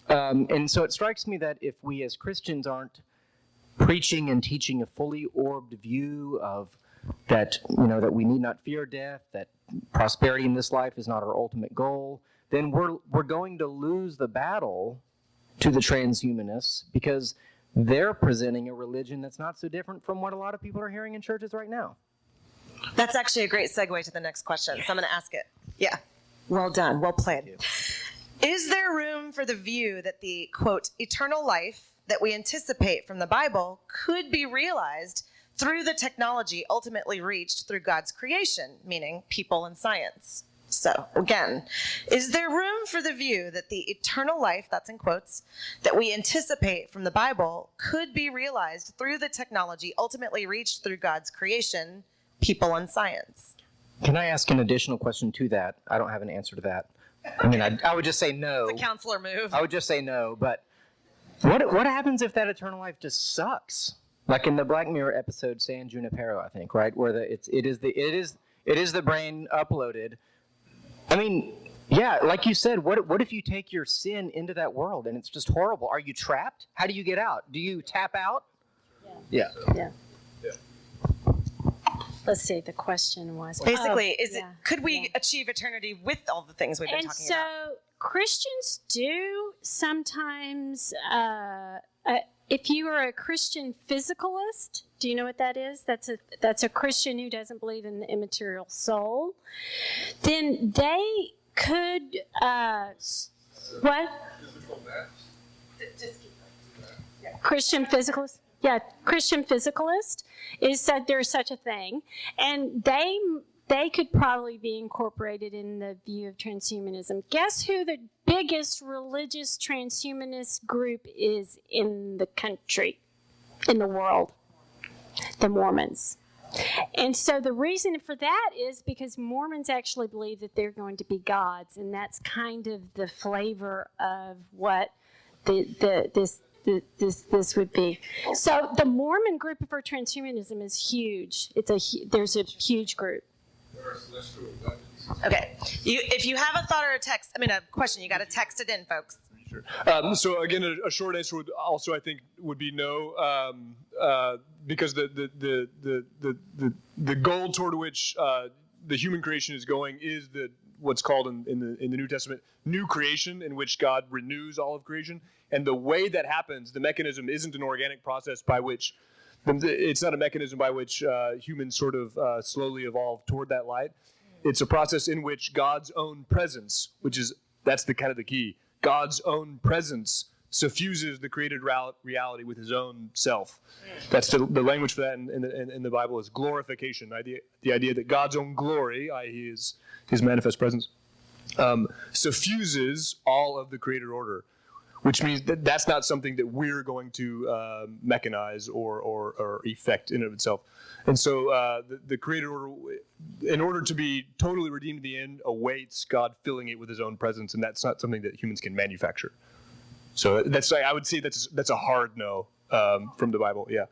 And so it strikes me that if we as Christians aren't preaching and teaching a fully orbed view of that, that we need not fear death, that prosperity in this life is not our ultimate goal, then we're going to lose the battle to the transhumanists, because they're presenting a religion that's not so different from what a lot of people are hearing in churches right now. That's actually a great segue to the next question, so I'm going to ask it. Yeah. Well done. Well played. Is there room for the view that the, quote, eternal life that we anticipate from the Bible could be realized through the technology ultimately reached through God's creation, meaning people and science? So, again, is there room for the view that the eternal life, that's in quotes, that we anticipate from the Bible could be realized through the technology ultimately reached through God's creation, people and science? Can I ask an additional question to that? I don't have an answer to that. I would just say no. The counselor move. I would just say no, but what happens if that eternal life just sucks? Like in the Black Mirror episode San Junipero, I think, right, where it is the brain uploaded. Yeah, like you said, what if you take your sin into that world and it's just horrible? Are you trapped? How do you get out? Do you tap out? Yeah. Let's see, the question was... Basically, could we achieve eternity with all the things we've been talking about? And so Christians do sometimes, if you are a Christian physicalist, do you know what that is? That's a Christian who doesn't believe in the immaterial soul. Then they could, what? Christian physicalist? Yeah, Christian physicalist is that there's such a thing. And they could probably be incorporated in the view of transhumanism. Guess who the biggest religious transhumanist group is in the country, in the world? The Mormons. And so the reason for that is because Mormons actually believe that they're going to be gods, and that's kind of the flavor of what this would be. So the Mormon group for transhumanism is huge. There's a huge group. Okay. If you have a thought or a question, you got to text it in, folks. Sure. So again, a short answer would also, I think, would be no, because the goal toward which the human creation is going is what's called in the New Testament new creation, in which God renews all of creation. And the way that happens, the mechanism isn't an organic process by which it's not a mechanism by which humans sort of slowly evolve toward that light. It's a process in which God's own presence, that's the kind of the key. God's own presence suffuses the created reality with his own self. That's the language for that in the Bible is glorification. The idea that God's own glory, i.e. his manifest presence, suffuses all of the created order, which means that's not something that we're going to mechanize or effect in and of itself. And so the created order, in order to be totally redeemed in the end, awaits God filling it with his own presence, and that's not something that humans can manufacture. So I would say that's a hard no from the Bible, yeah.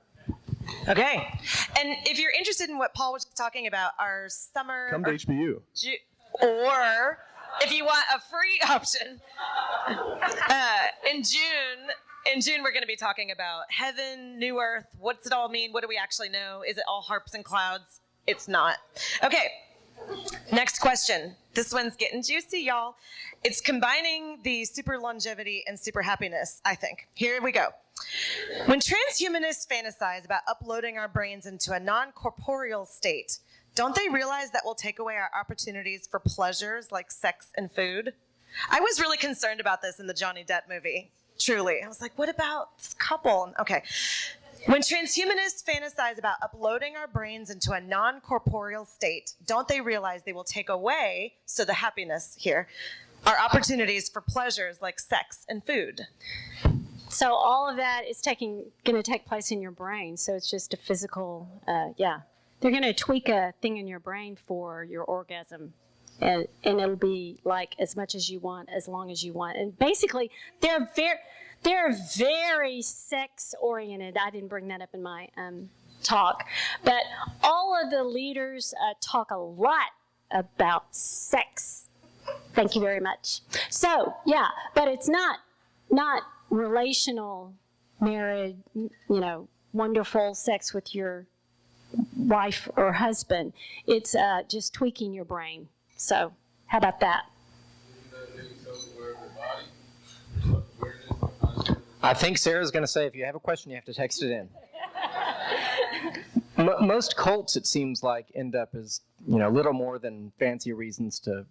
Okay. And if you're interested in what Paul was talking about, our summer... Come to HBU. Or if you want a free option, in June we're going to be talking about heaven, new earth. What's it all mean? What do we actually know? Is it all harps and clouds? It's not. Okay. Next question. This one's getting juicy, y'all. It's combining the super longevity and super happiness, I think. Here we go. When transhumanists fantasize about uploading our brains into a non-corporeal state, don't they realize that will take away our opportunities for pleasures like sex and food? I was really concerned about this in the Johnny Depp movie, truly. I was like, what about this couple? Okay. When transhumanists fantasize about uploading our brains into a non-corporeal state, don't they realize they will take away, so the happiness here, our opportunities for pleasures like sex and food? So all of that is going to take place in your brain. So it's just a physical, They're going to tweak a thing in your brain for your orgasm. And it'll be like as much as you want, as long as you want. And basically, they're very sex-oriented. I didn't bring that up in my talk. But all of the leaders talk a lot about sex. Thank you very much. So, yeah, but it's not relational, married, wonderful sex with your wife or husband. It's just tweaking your brain. So, how about that? I think Sarah's going to say if you have a question, you have to text it in. Most cults, it seems like, end up as little more than fancy reasons to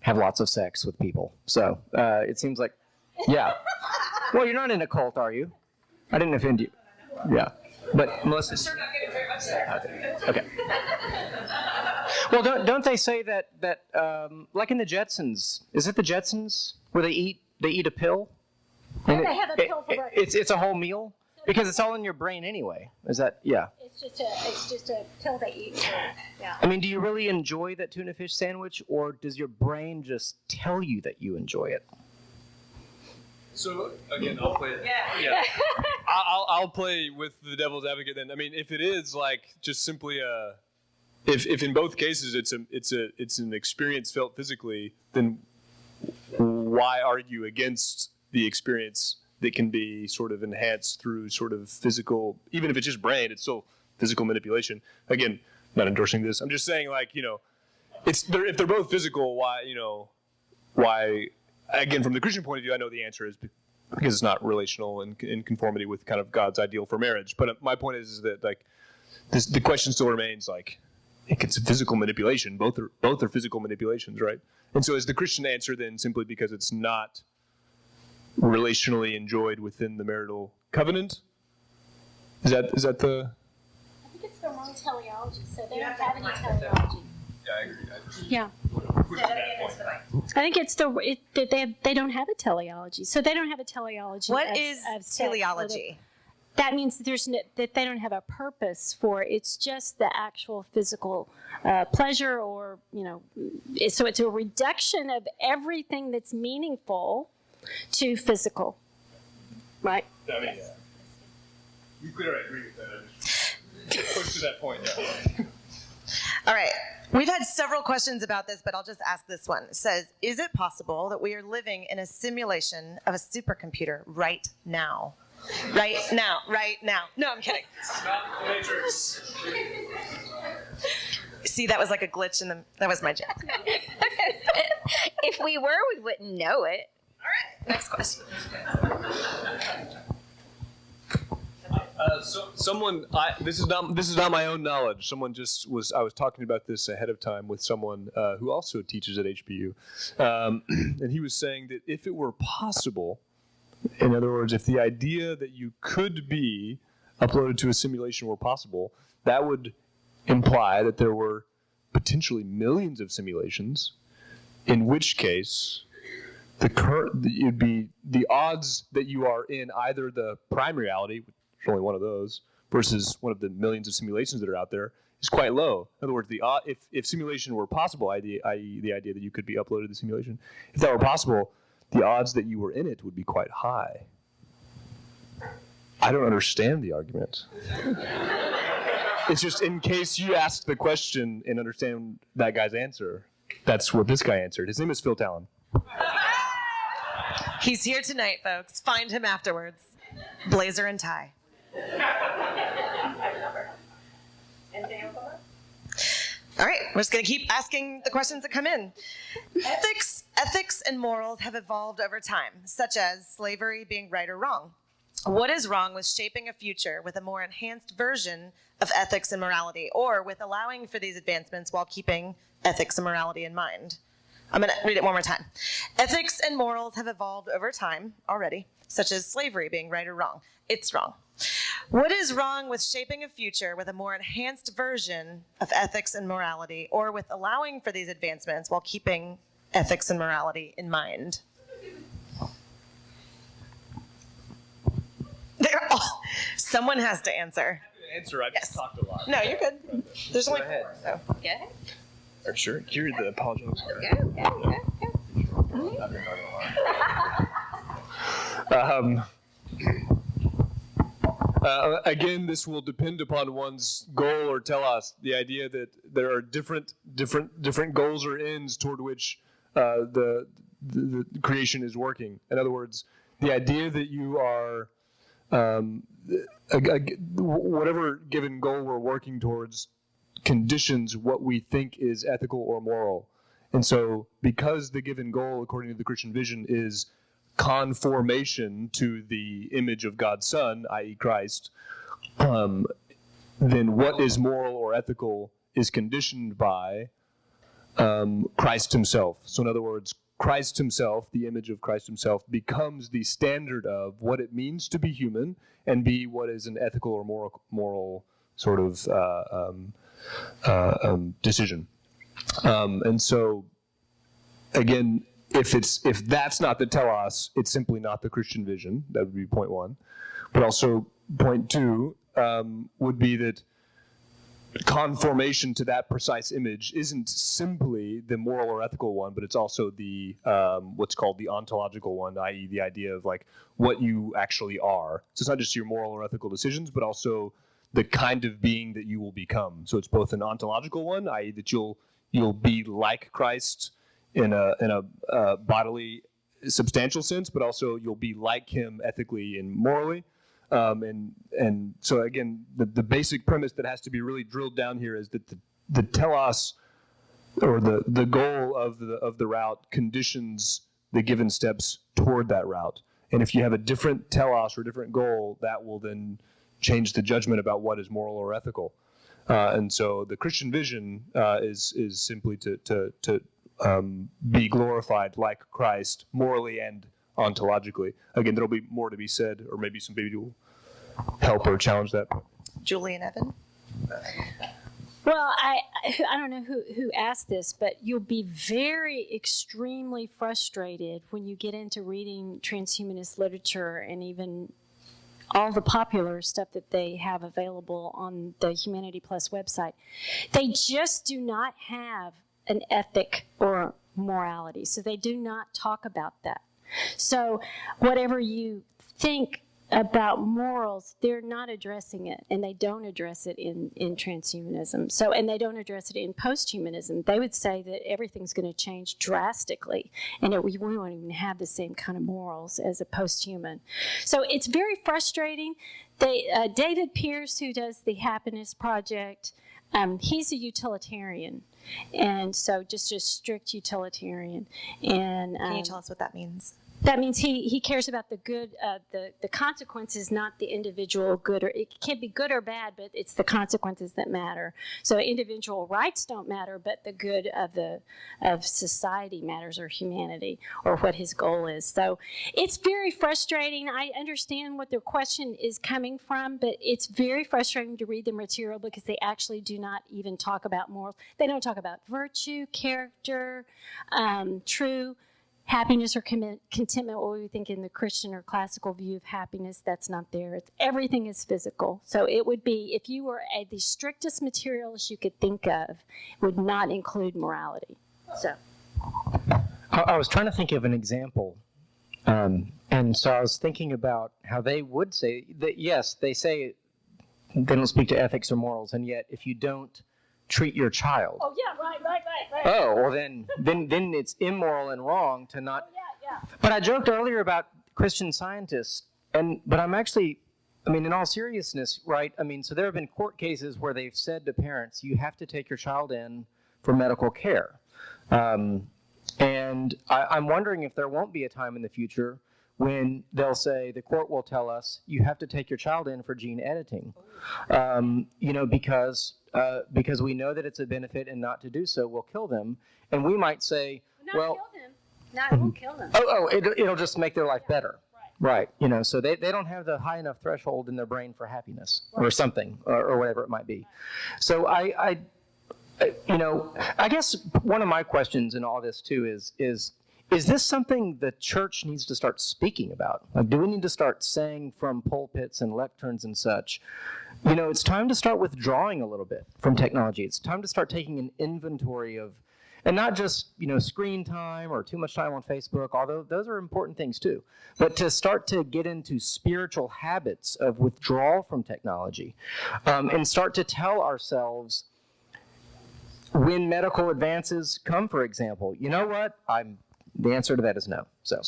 have lots of sex with people. So it seems like, yeah. Well, you're not in a cult, are you? I didn't offend you. Yeah. But Melissa. I'm sure not getting very much there. Okay. Well, don't they say that like in the Jetsons? Is it the Jetsons where they eat a pill? And they have a pill for breakfast. It's a whole meal because it's all in your brain anyway. Is that yeah? It's just a pill they eat. Yeah. I mean, do you really enjoy that tuna fish sandwich, or does your brain just tell you that you enjoy it? So again, I'll play it. Yeah. I'll play with the devil's advocate then. I mean, if it is like just simply if in both cases it's an experience felt physically, then why argue against the experience that can be sort of enhanced through sort of physical, even if it's just brain, it's still physical manipulation. Again, not endorsing this. I'm just saying, like, if they're both physical, why again, from the Christian point of view, I know the answer is because it's not relational and in conformity with kind of God's ideal for marriage. But my point is that like the question still remains like it's a physical manipulation. Both are physical manipulations, right? And so is the Christian answer then simply because it's not relationally enjoyed within the marital covenant? Is that the? I think it's the wrong teleology. So they don't have any teleology. Yeah, I agree. Yeah. I think it's they don't have a teleology. So they don't have a teleology. What is teleology? That means that they don't have a purpose for it. It's just the actual physical pleasure, or so it's a reduction of everything that's meaningful to physical, right? I mean, you could agree with that. I just push to that point. Yeah. All right. We've had several questions about this, but I'll just ask this one. It says, is it possible that we are living in a simulation of a supercomputer right now? Right now. No, I'm kidding. It's not the Matrix. See, that was like a glitch that was my joke. If we were, we wouldn't know it. All right, next question. This is not my own knowledge. I was talking about this ahead of time with someone who also teaches at HBU, and he was saying that if it were possible, in other words, if the idea that you could be uploaded to a simulation were possible, that would imply that there were potentially millions of simulations, in which case it'd be the odds that you are in either the prime reality, which is only one of those, versus one of the millions of simulations that are out there, is quite low. In other words, if simulation were possible, i.e. the idea that you could be uploaded to the simulation, if that were possible, the odds that you were in it would be quite high. I don't understand the argument. It's just in case you ask the question and understand that guy's answer. That's what this guy answered. His name is Phil Talon. He's here tonight, folks. Find him afterwards. Blazer and tie. All right, we're just going to keep asking the questions that come in. Ethics and morals have evolved over time, such as slavery being right or wrong. What is wrong with shaping a future with a more enhanced version of ethics and morality, or with allowing for these advancements while keeping ethics and morality in mind? I'm going to read it one more time. Ethics and morals have evolved over time already, such as slavery being right or wrong. It's wrong. What is wrong with shaping a future with a more enhanced version of ethics and morality, or with allowing for these advancements while keeping ethics and morality in mind? Someone has to answer. Answer. I just talked a lot. No, you're good. There's only four. So. Go ahead. Sure. You're the apologetics. Go. I've been talking a lot. Again, this will depend upon one's goal or telos. The idea that there are different goals or ends toward which the creation is working. In other words, the idea that you are whatever given goal we're working towards conditions what we think is ethical or moral. And so because the given goal, according to the Christian vision, is conformation to the image of God's Son, i.e. Christ, then what is moral or ethical is conditioned by Christ himself. So in other words, Christ himself, the image of Christ himself, becomes the standard of what it means to be human and be what is an ethical or moral sort of decision. And so, again, if that's not the telos, it's simply not the Christian vision. That would be point one. But also point two would be that conformation to that precise image isn't simply the moral or ethical one, but it's also the what's called the ontological one, i.e. the idea of like what you actually are. So it's not just your moral or ethical decisions, but also the kind of being that you will become. So it's both an ontological one, i.e. that you'll be like Christ in a bodily, substantial sense, but also you'll be like him ethically and morally. And so again, the basic premise that has to be really drilled down here is that the telos, or the goal of the route, conditions the given steps toward that route. And if you have a different telos or different goal, that will then change the judgment about what is moral or ethical. And so the Christian vision is simply to be glorified like Christ morally and ontologically. Again, there'll be more to be said, or maybe some people will help or challenge that. Julie and Evan? Well, I don't know who asked this, but you'll be very extremely frustrated when you get into reading transhumanist literature and even all the popular stuff that they have available on the Humanity Plus website. They just do not have an ethic or morality, so they do not talk about that. So whatever you think about morals, they're not addressing it, and they don't address it in transhumanism. So, and they don't address it in posthumanism. They would say that everything's going to change drastically, and we won't even have the same kind of morals as a posthuman. So it's very frustrating. David Pierce, who does the Happiness Project, he's a utilitarian, and so just a strict utilitarian. And can you tell us what that means? That means he cares about the good, the consequences, not the individual good. Or it can be good or bad, but it's the consequences that matter. So individual rights don't matter, but the good of society matters, or humanity, or what his goal is. So it's very frustrating. I understand what their question is coming from, but it's very frustrating to read the material because they actually do not even talk about morals. They don't talk about virtue, character, true happiness or contentment, what we think in the Christian or classical view of happiness. That's not there. Everything is physical. So it would be, if you were the strictest materialist you could think of, would not include morality. So I was trying to think of an example, and so I was thinking about how they would say that, yes, they say they don't speak to ethics or morals, and yet if you don't treat your child. Oh, yeah, right. Oh, well, then it's immoral and wrong to not. Oh, yeah. But I joked earlier about Christian scientists, but I'm actually, in all seriousness, right? So there have been court cases where they've said to parents, you have to take your child in for medical care. And I'm wondering if there won't be a time in the future when they'll say, the court will tell us, you have to take your child in for gene editing, because we know that it's a benefit, and not to do so will kill them. And we might say, Kill them. No, it won't kill them. It'll just make their life better. Right. So they don't have the high enough threshold in their brain for happiness, or something, or whatever it might be. So I guess one of my questions in all this too is this something the church needs to start speaking about? Like, do we need to start saying from pulpits and lecterns and such, it's time to start withdrawing a little bit from technology. It's time to start taking an inventory of, and not just, screen time or too much time on Facebook, although those are important things too, but to start to get into spiritual habits of withdrawal from technology, and start to tell ourselves, when medical advances come, for example, you know what, the answer to that is no. So,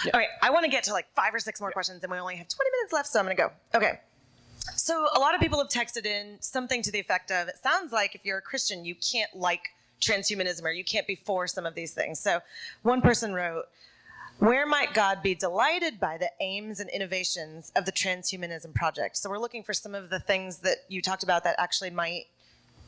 yeah. All right, I want to get to like 5 or 6 more questions, and we only have 20 minutes left, so I'm going to go. Okay. So a lot of people have texted in something to the effect of, it sounds like if you're a Christian, you can't like transhumanism, or you can't be for some of these things. So one person wrote, where might God be delighted by the aims and innovations of the Transhumanism Project? So we're looking for some of the things that you talked about that actually might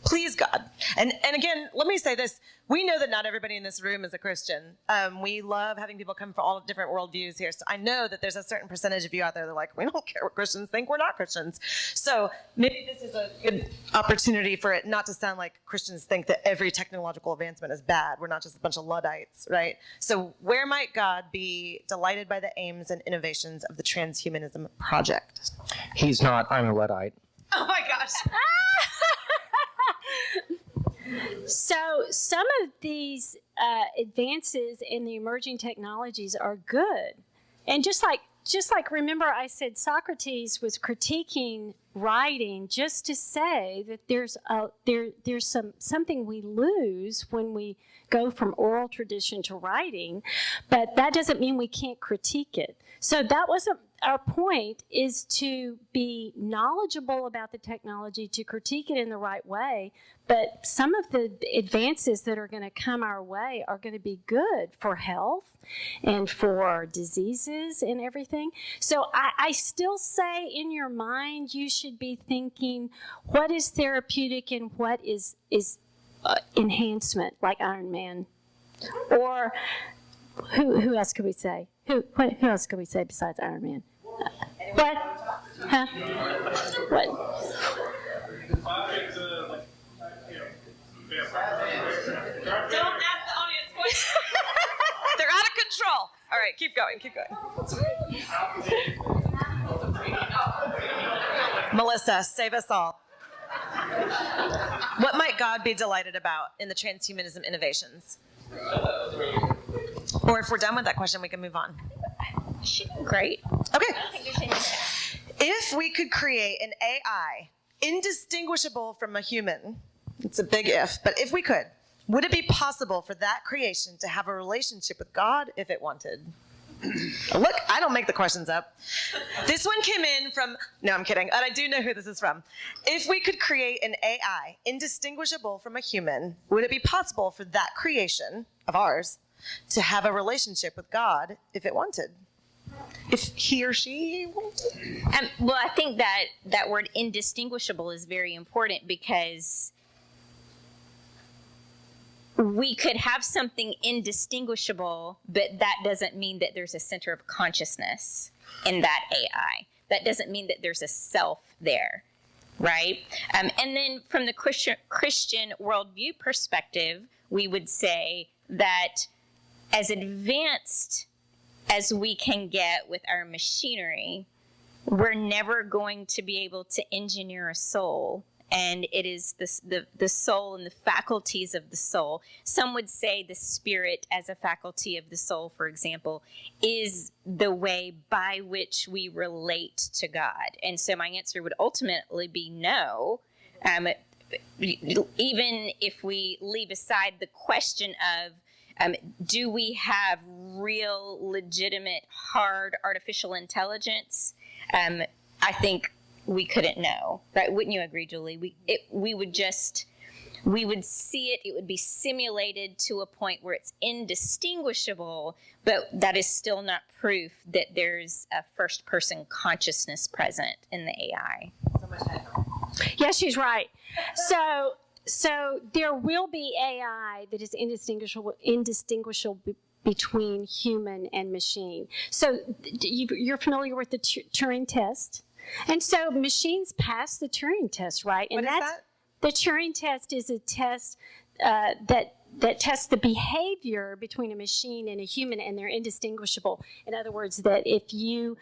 please God. And again, let me say this. We know that not everybody in this room is a Christian. We love having people come from all different worldviews here. So I know that there's a certain percentage of you out there that are like, we don't care what Christians think, we're not Christians. So maybe this is a good opportunity for it not to sound like Christians think that every technological advancement is bad. We're not just a bunch of Luddites, right? So where might God be delighted by the aims and innovations of the Transhumanism Project? He's not. I'm a Luddite. Oh my gosh. So some of these advances in the emerging technologies are good. And just like remember I said Socrates was critiquing writing just to say that there's something we lose when we go from oral tradition to writing, but that doesn't mean we can't critique it. So that wasn't our point is to be knowledgeable about the technology, to critique it in the right way, but some of the advances that are going to come our way are going to be good for health and for diseases and everything. So I still say in your mind you should be thinking what is therapeutic and what is enhancement, like Iron Man. Or who else could we say? Who else could we say besides Iron Man? What? Huh? What? Don't ask the audience questions. They're out of control. All right, keep going. Melissa, save us all. What might God be delighted about in the transhumanism innovations? Or if we're done with that question, we can move on. Great. Okay. If we could create an AI indistinguishable from a human, it's a big if, but if we could, would it be possible for that creation to have a relationship with God if it wanted? Look, I don't make the questions up. This one came in from, no, I'm kidding, and I do know who this is from. If we could create an AI indistinguishable from a human, would it be possible for that creation of ours to have a relationship with God if it wanted? If he or she wanted? Well, I think that word indistinguishable is very important, because we could have something indistinguishable, but that doesn't mean that there's a center of consciousness in that AI. That doesn't mean that there's a self there, right? And then from the Christian worldview perspective, we would say that as advanced as we can get with our machinery, we're never going to be able to engineer a soul. And it is the soul and the faculties of the soul. Some would say the spirit as a faculty of the soul, for example, is the way by which we relate to God. And so my answer would ultimately be no. Even if we leave aside the question of do we have real, legitimate, hard artificial intelligence, I think we couldn't know, right? Wouldn't you agree, Julie? We would see it. It would be simulated to a point where it's indistinguishable, but that is still not proof that there's a first-person consciousnly present in the AI. Yeah, she's right. So there will be AI that is indistinguishable between human and machine. So you're familiar with the Turing test? And so machines pass the Turing test, right? And what is that? The Turing test is a test that tests the behavior between a machine and a human, and they're indistinguishable. In other words, that if you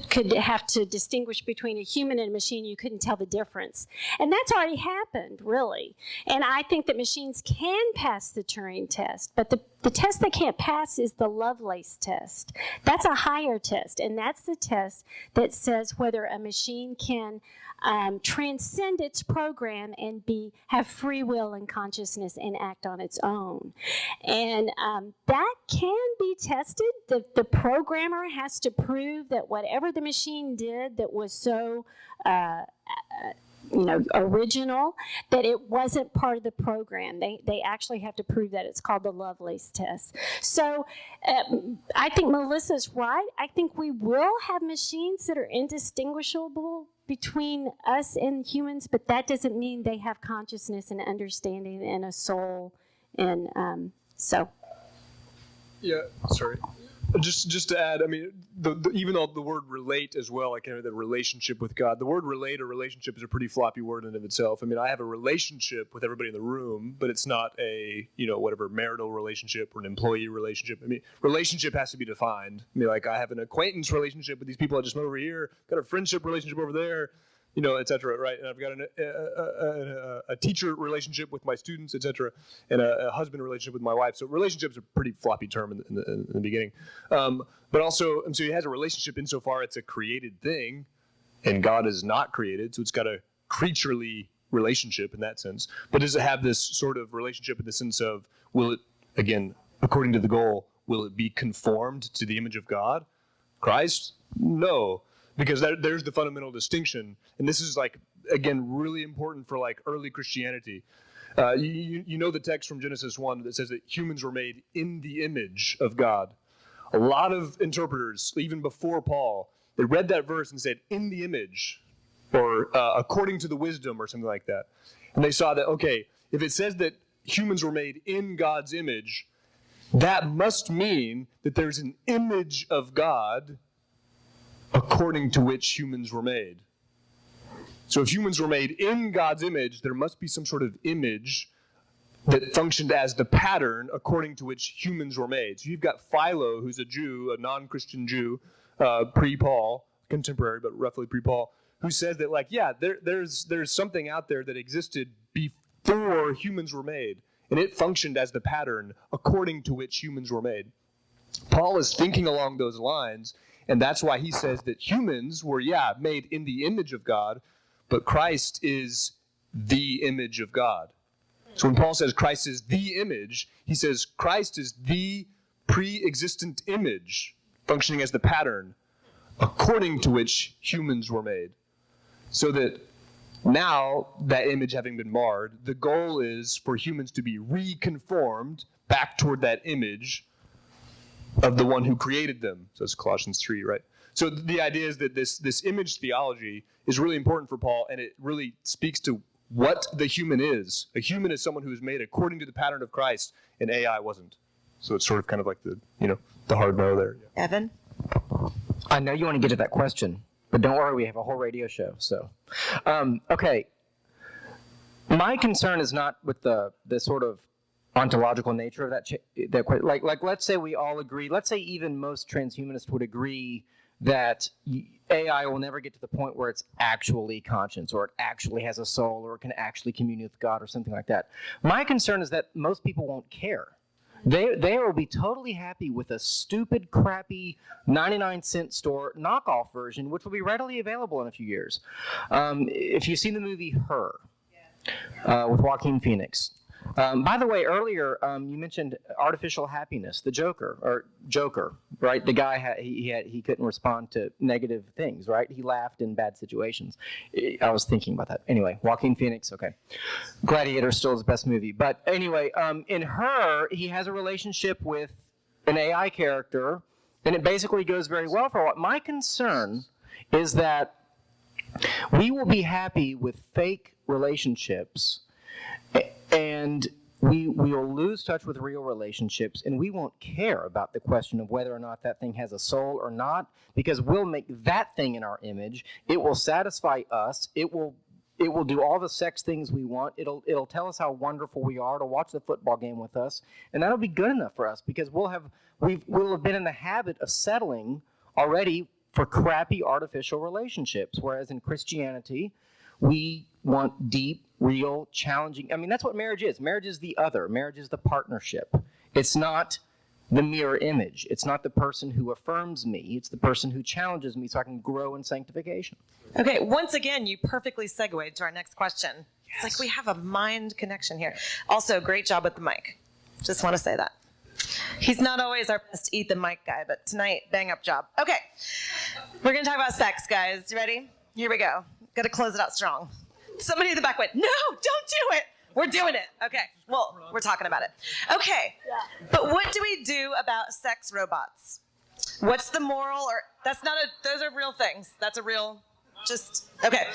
could have to distinguish between a human and a machine, you couldn't tell the difference. And that's already happened, really. And I think that machines can pass the Turing test, but the test they can't pass is the Lovelace test. That's a higher test, and that's the test that says whether a machine can transcend its program and have free will and consciousness and act on its own. And that can be tested. The programmer has to prove that whatever the machine did that was so original, that it wasn't part of the program. They actually have to prove that. It's called the Lovelace test. So I think Melissa's right. I think we will have machines that are indistinguishable between us and humans, but that doesn't mean they have consciousness and understanding and a soul. And so. Yeah, sorry. Just to add, I mean, even though the word relate as well, like the relationship with God, the word relate or relationship is a pretty floppy word in and of itself. I mean, I have a relationship with everybody in the room, but it's not a, whatever marital relationship or an employee relationship. I mean, relationship has to be defined. I mean, like I have an acquaintance relationship with these people I just met over here, got a friendship relationship over there, et cetera, right? And I've got a teacher relationship with my students, et cetera, and a husband relationship with my wife. So relationships are a pretty floppy term in the beginning. But also, and so he has a relationship insofar it's a created thing, and God is not created, so it's got a creaturely relationship in that sense. But does it have this sort of relationship in the sense of, will it, again, according to the goal, will it be conformed to the image of God? Christ? No. Because there's the fundamental distinction. And this is like, again, really important for like early Christianity. You know the text from Genesis 1 that says that humans were made in the image of God. A lot of interpreters, even before Paul, they read that verse and said, in the image, or according to the wisdom, or something like that. And they saw that, okay, if it says that humans were made in God's image, that must mean that there's an image of God according to which humans were made. So if humans were made in God's image, there must be some sort of image that functioned as the pattern according to which humans were made. So you've got Philo, who's a Jew, a non-Christian Jew, pre-Paul, contemporary, but roughly pre-Paul, who says that, like, yeah, there's something out there that existed before humans were made, and it functioned as the pattern according to which humans were made. Paul is thinking along those lines, and that's why he says that humans were, made in the image of God, but Christ is the image of God. So when Paul says Christ is the image, he says Christ is the pre-existent image, functioning as the pattern, according to which humans were made. So that now, that image having been marred, the goal is for humans to be reconformed back toward that image of the one who created them. So it's Colossians 3, right? So the idea is that this image theology is really important for Paul, and it really speaks to what the human is. A human is someone who is made according to the pattern of Christ, and AI wasn't. So it's sort of kind of like the hard no there. Evan? I know you want to get to that question, but don't worry, we have a whole radio show. So, okay. My concern is not with the sort of ontological nature of that like let's say we all agree, let's say even most transhumanists would agree that AI will never get to the point where it's actually conscious, or it actually has a soul, or it can actually commune with God, or something like that. My concern is that most people won't care. They will be totally happy with a stupid, crappy 99-cent store knockoff version, which will be readily available in a few years. If you've seen the movie Her, with Joaquin Phoenix. By the way, earlier you mentioned artificial happiness, the Joker, right? The guy he couldn't respond to negative things, right? He laughed in bad situations. I was thinking about that. Anyway, Joaquin Phoenix, okay. Gladiator still his best movie, but anyway, in Her, he has a relationship with an AI character, and it basically goes very well for a while. My concern is that we will be happy with fake relationships, and we will lose touch with real relationships, and we won't care about the question of whether or not that thing has a soul or not, because we'll make that thing in our image. It will satisfy us. It will do all the sex things we want. It'll tell us how wonderful we are, to watch the football game with us, and that'll be good enough for us, because we'll have been in the habit of settling already for crappy artificial relationships, whereas in Christianity, we want deep, real, challenging. I mean, that's what marriage is. Marriage is the other. Marriage is the partnership. It's not the mirror image. It's not the person who affirms me. It's the person who challenges me so I can grow in sanctification. Okay, once again, you perfectly segued to our next question. Yes. It's like we have a mind connection here. Also, great job with the mic. Just want to say that. He's not always our best eat the mic guy, but tonight, bang up job. Okay, we're going to talk about sex, guys. You ready? Here we go. Got to close it out strong. Somebody in the back went, no, don't do it. We're doing it. Okay, well, we're talking about it. Okay, but what do we do about sex robots? What's the moral, or those are real things. That's a real, okay.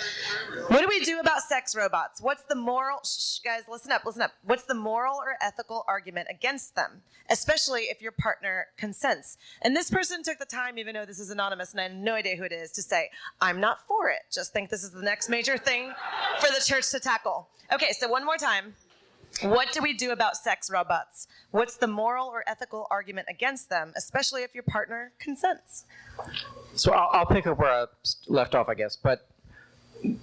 What do we do about sex robots? What's the moral, guys, listen up. What's the moral or ethical argument against them, especially if your partner consents? And this person took the time, even though this is anonymous and I have no idea who it is, to say, I'm not for it. Just think this is the next major thing for the church to tackle. Okay, so one more time. What do we do about sex robots? What's the moral or ethical argument against them, especially if your partner consents? So I'll pick up where I left off, I guess. But,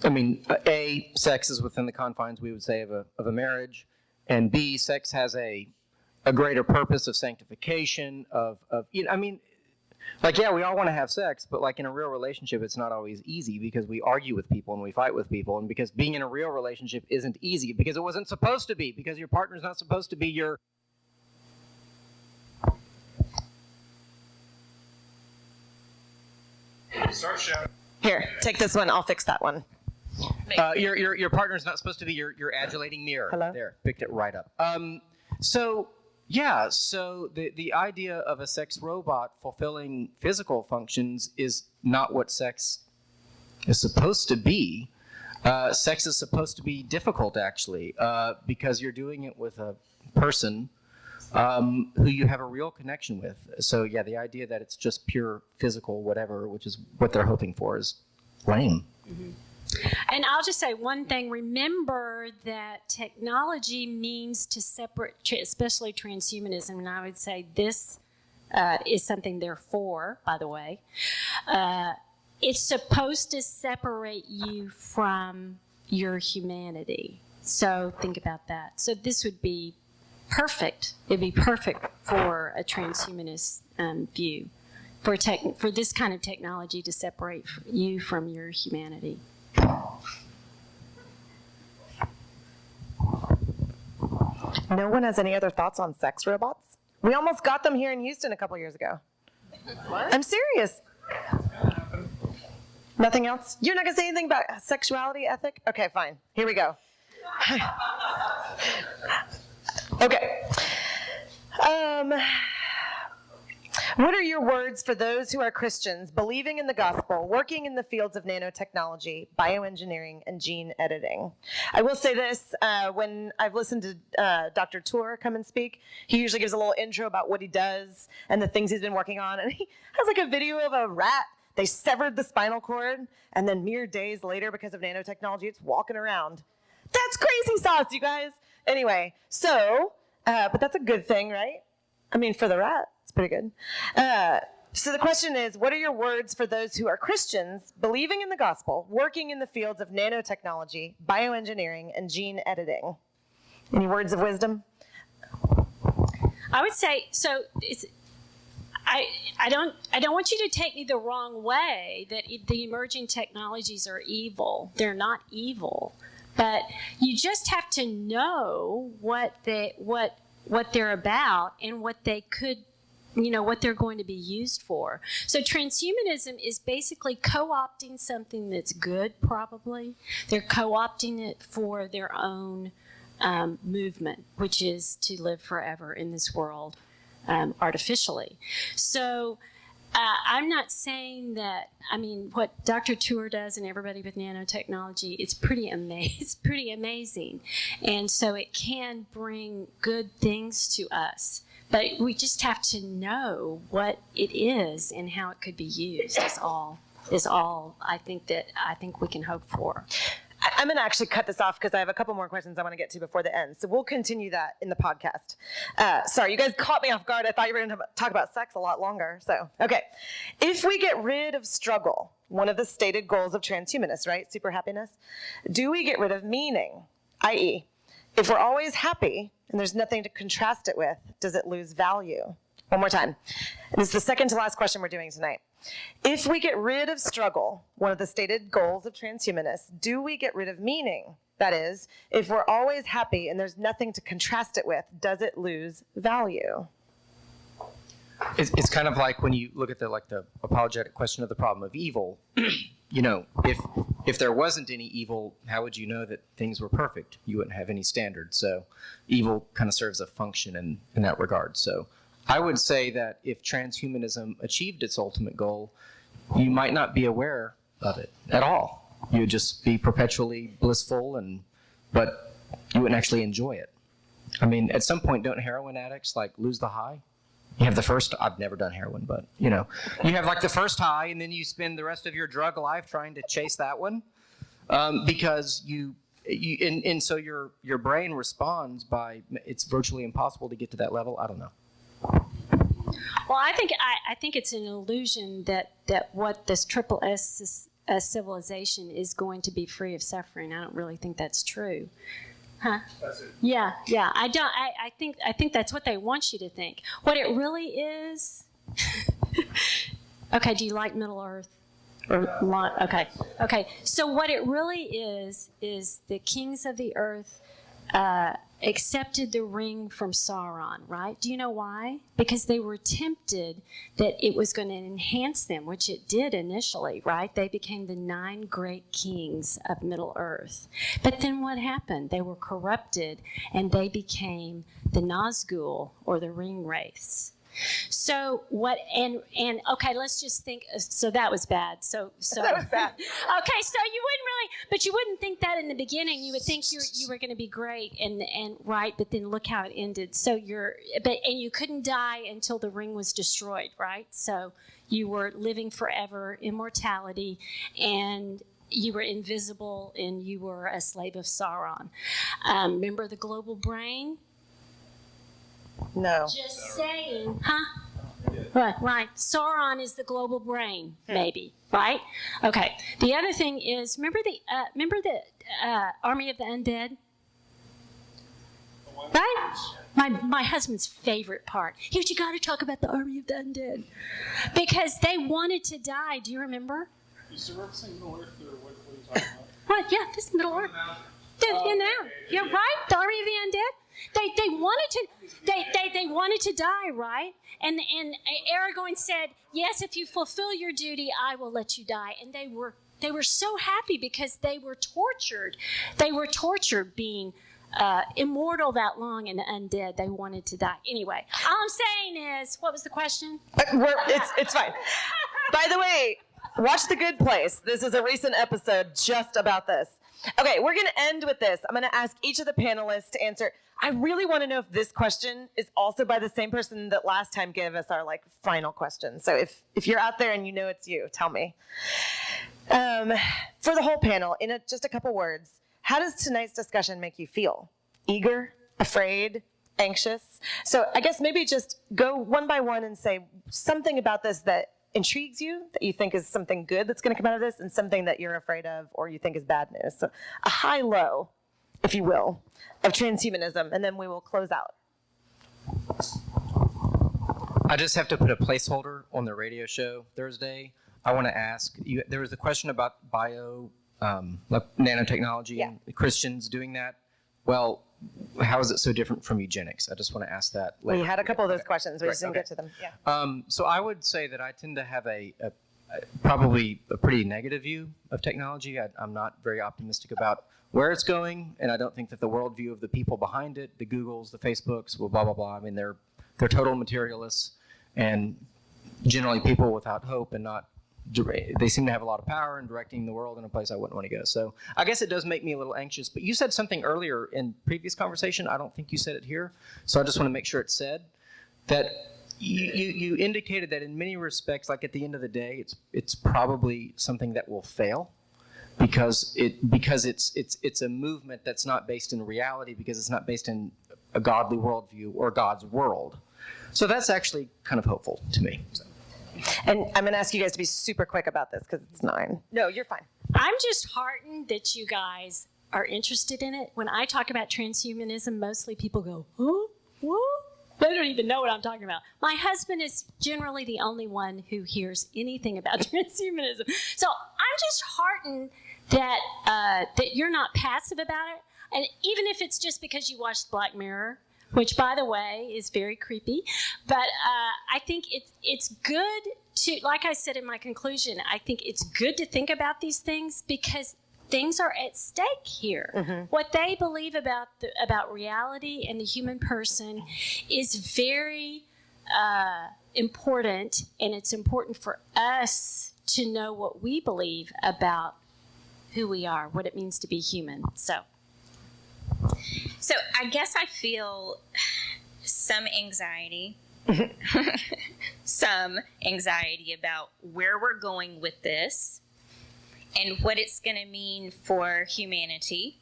I mean, A, sex is within the confines, we would say, of a marriage. And B, sex has a greater purpose of sanctification, we all want to have sex, but like in a real relationship, it's not always easy, because we argue with people and we fight with people, and because being in a real relationship isn't easy, because it wasn't supposed to be, because your partner's not supposed to be your... Start shouting. Here, take this one. I'll fix that one. Your partner's not supposed to be your adulating mirror. Hello? There, picked it right up. So the idea of a sex robot fulfilling physical functions is not what sex is supposed to be. Sex is supposed to be difficult, actually, because you're doing it with a person who you have a real connection with. So yeah, the idea that it's just pure physical whatever, which is what they're hoping for, is lame. Mm-hmm. And I'll just say one thing. Remember that technology means to separate, especially transhumanism, and I would say this is something they're for, by the way. It's supposed to separate you from your humanity. So think about that. So this would be perfect. It'd be perfect for a transhumanist view, for this kind of technology to separate you from your humanity. No one has any other thoughts on sex robots? We almost got them here in Houston a couple years ago. What? I'm serious. Nothing else? You're not going to say anything about sexuality ethic? Okay, fine. Here we go. Okay. What are your words for those who are Christians, believing in the gospel, working in the fields of nanotechnology, bioengineering, and gene editing? I will say this, when I've listened to Dr. Tour come and speak, he usually gives a little intro about what he does and the things he's been working on, and he has like a video of a rat. They severed the spinal cord, and then mere days later, because of nanotechnology, it's walking around. That's crazy sauce, you guys. Anyway, so, but that's a good thing, right? I mean, for the rat, it's pretty good. So the question is, what are your words for those who are Christians, believing in the gospel, working in the fields of nanotechnology, bioengineering, and gene editing? Any words of wisdom? I would say, so I don't want you to take me the wrong way, that the emerging technologies are evil. They're not evil. But you just have to know what they're about and what they could, what they're going to be used for. So transhumanism is basically co-opting something that's good, probably. They're co-opting it for their own movement, which is to live forever in this world artificially. So I'm not saying that, what Dr. Tour does and everybody with nanotechnology, it's pretty amazing. And so it can bring good things to us. But we just have to know what it is and how it could be used is all I think we can hope for. I'm going to actually cut this off because I have a couple more questions I want to get to before the end. So we'll continue that in the podcast. Sorry, you guys caught me off guard. I thought you were going to talk about sex a lot longer. So, okay. If we get rid of struggle, one of the stated goals of transhumanists, right? Super happiness. Do we get rid of meaning? I.e., if we're always happy and there's nothing to contrast it with, does it lose value? One more time. This is the second to last question we're doing tonight. If we get rid of struggle, one of the stated goals of transhumanists, do we get rid of meaning? That is, if we're always happy and there's nothing to contrast it with, does it lose value? It's kind of like when you look at the apologetic question of the problem of evil. If there wasn't any evil, how would you know that things were perfect? You wouldn't have any standard. So evil kind of serves a function in that regard. So I would say that if transhumanism achieved its ultimate goal, you might not be aware of it at all. You would just be perpetually blissful, but you wouldn't actually enjoy it. At some point, don't heroin addicts lose the high? You have the first, I've never done heroin, but you have the first high, and then you spend the rest of your drug life trying to chase that one, because so your brain responds by, it's virtually impossible to get to that level. I don't know. Well, I think it's an illusion that what this triple S civilization is going to be free of suffering. I don't really think that's true. Huh? That's it. Yeah. I don't. I think that's what they want you to think. What it really is. Okay. Do you like Middle Earth? Okay. So what it really is the kings of the earth accepted the ring from Sauron, right? Do you know why? Because they were tempted that it was going to enhance them, which it did initially, right? They became the 9 great kings of Middle Earth. But then what happened? They were corrupted, and they became the Nazgul, or the ring wraiths. So what? And okay, let's just think. So that was bad. So That was bad. Okay, so you wouldn't really, but you wouldn't think that in the beginning. You would think you were going to be great and right, but then look how it ended. So and you couldn't die until the ring was destroyed, right? So you were living forever, immortality, and you were invisible, and you were a slave of Sauron. Remember the global brain? No. Just saying, huh? Right. Sauron is the global brain, maybe, right? Okay. The other thing is, remember the Army of the Undead? Right? My husband's favorite part. Here, you got to talk about the Army of the Undead, because they wanted to die. Do you remember? Is the referencing Middle Earth, or what are you talking about? Right. Yeah, this is Middle Earth. Yeah, right. The Army of the Undead. They wanted to die, right? And Aragorn said, "Yes, if you fulfill your duty, I will let you die." And they were so happy because they were tortured. They were tortured being immortal that long and undead. They wanted to die. Anyway, all I'm saying is, what was the question? It's fine. By the way, watch The Good Place. This is a recent episode just about this. Okay, we're going to end with this. I'm going to ask each of the panelists to answer. I really want to know if this question is also by the same person that last time gave us our final question. So if you're out there and you know it's you, tell me. For the whole panel, in just a couple words, how does tonight's discussion make you feel? Eager, afraid, anxious? So I guess maybe just go one by one and say something about this that intrigues you, that you think is something good that's going to come out of this, and something that you're afraid of or you think is bad news. So a high-low, if you will, of transhumanism, and then we will close out. I just have to put a placeholder on the radio show Thursday. I want to ask you, there was a question about nanotechnology and Christians doing that. Well, how is it so different from eugenics? I just want to ask that later. We had a couple of those questions. We just didn't get to them. Yeah. So I would say that I tend to have probably a pretty negative view of technology. I'm not very optimistic about where it's going, and I don't think that the worldview of the people behind it, the Googles, the Facebooks, blah, blah, blah. I mean, they're total materialists and generally people without hope, and they seem to have a lot of power in directing the world in a place I wouldn't want to go. So I guess it does make me a little anxious. But you said something earlier in previous conversation. I don't think you said it here. So I just want to make sure it's said that you indicated that in many respects, like at the end of the day, it's probably something that will fail because it's a movement that's not based in reality, because it's not based in a godly worldview or God's world. So that's actually kind of hopeful to me. So. And I'm going to ask you guys to be super quick about this because it's 9. No, you're fine. I'm just heartened that you guys are interested in it. When I talk about transhumanism, mostly people go, huh? What? They don't even know what I'm talking about. My husband is generally the only one who hears anything about transhumanism. So I'm just heartened that you're not passive about it. And even if it's just because you watched Black Mirror, which, by the way, is very creepy. But I think it's good to, like I said in my conclusion, I think it's good to think about these things because things are at stake here. Mm-hmm. What they believe about reality and the human person is very important, and it's important for us to know what we believe about who we are, what it means to be human. So I guess I feel some anxiety about where we're going with this and what it's going to mean for humanity.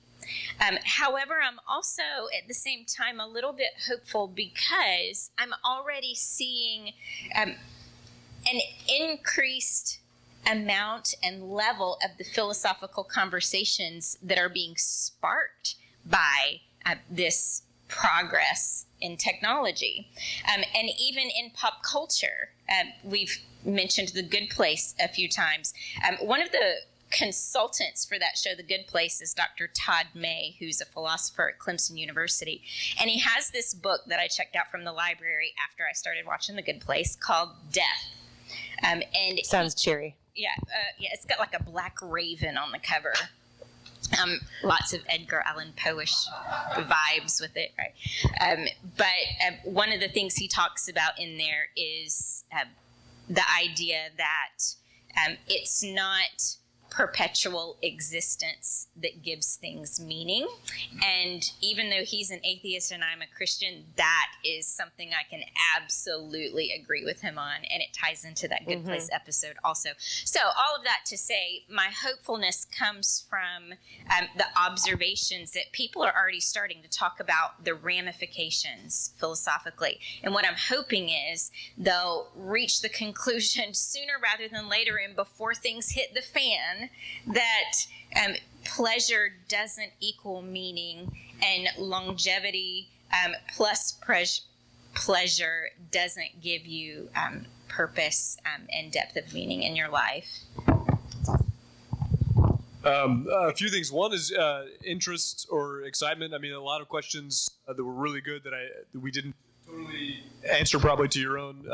However, I'm also at the same time a little bit hopeful because I'm already seeing an increased amount and level of the philosophical conversations that are being sparked by this progress in technology. And even in pop culture, we've mentioned The Good Place a few times. One of the consultants for that show, The Good Place, is Dr. Todd May, who's a philosopher at Clemson University. And he has this book that I checked out from the library after I started watching The Good Place called Death. And Sounds cheery. Yeah, it's got like a black raven on the cover. Lots of Edgar Allan Poe-ish vibes with it, right? But one of the things he talks about in there is the idea that it's not perpetual existence that gives things meaning. And even though he's an atheist and I'm a Christian, that is something I can absolutely agree with him on. And it ties into that Good Place episode also. So all of that to say, my hopefulness comes from the observations that people are already starting to talk about the ramifications philosophically. And what I'm hoping is they'll reach the conclusion sooner rather than later and before things hit the fan that pleasure doesn't equal meaning, and longevity plus pleasure doesn't give you purpose and depth of meaning in your life. A few things. One is interest or excitement. I mean, a lot of questions that were really good that we didn't totally answer probably to your own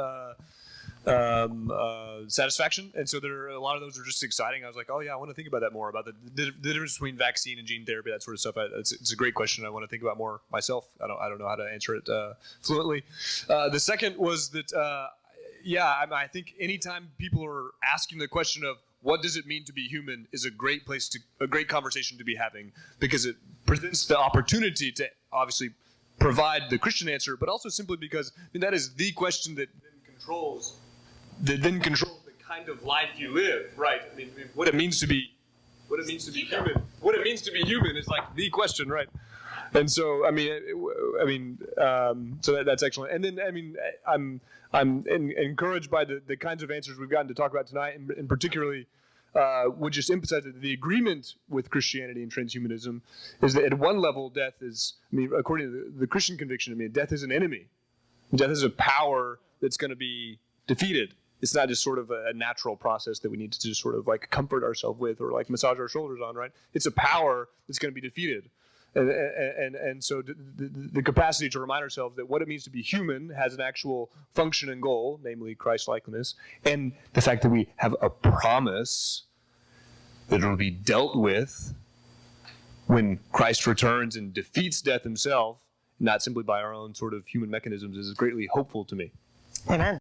satisfaction, and so a lot of those are just exciting. I was like, oh yeah, I want to think about that more, about the difference between vaccine and gene therapy, that sort of stuff. It's a great question. I want to think about more myself. I don't know how to answer it fluently. The second was that I think anytime people are asking the question of what does it mean to be human is a great conversation to be having, because it presents the opportunity to obviously provide the Christian answer, but also simply because that is the question that then controls the kind of life you live, right? I mean, what it means to be human. What it means to be human is like the question, right? And so, so that's excellent. And then, I'm encouraged by the kinds of answers we've gotten to talk about tonight, and particularly would just emphasize that the agreement with Christianity and transhumanism is that at one level, death is, according to the Christian conviction, death is an enemy. Death is a power that's going to be defeated. It's not just sort of a natural process that we need to just sort of like comfort ourselves with or like massage our shoulders on, right? It's a power that's going to be defeated. And so the capacity to remind ourselves that what it means to be human has an actual function and goal, namely Christ-likeness, and the fact that we have a promise that it will be dealt with when Christ returns and defeats death himself, not simply by our own sort of human mechanisms, is greatly hopeful to me. Amen.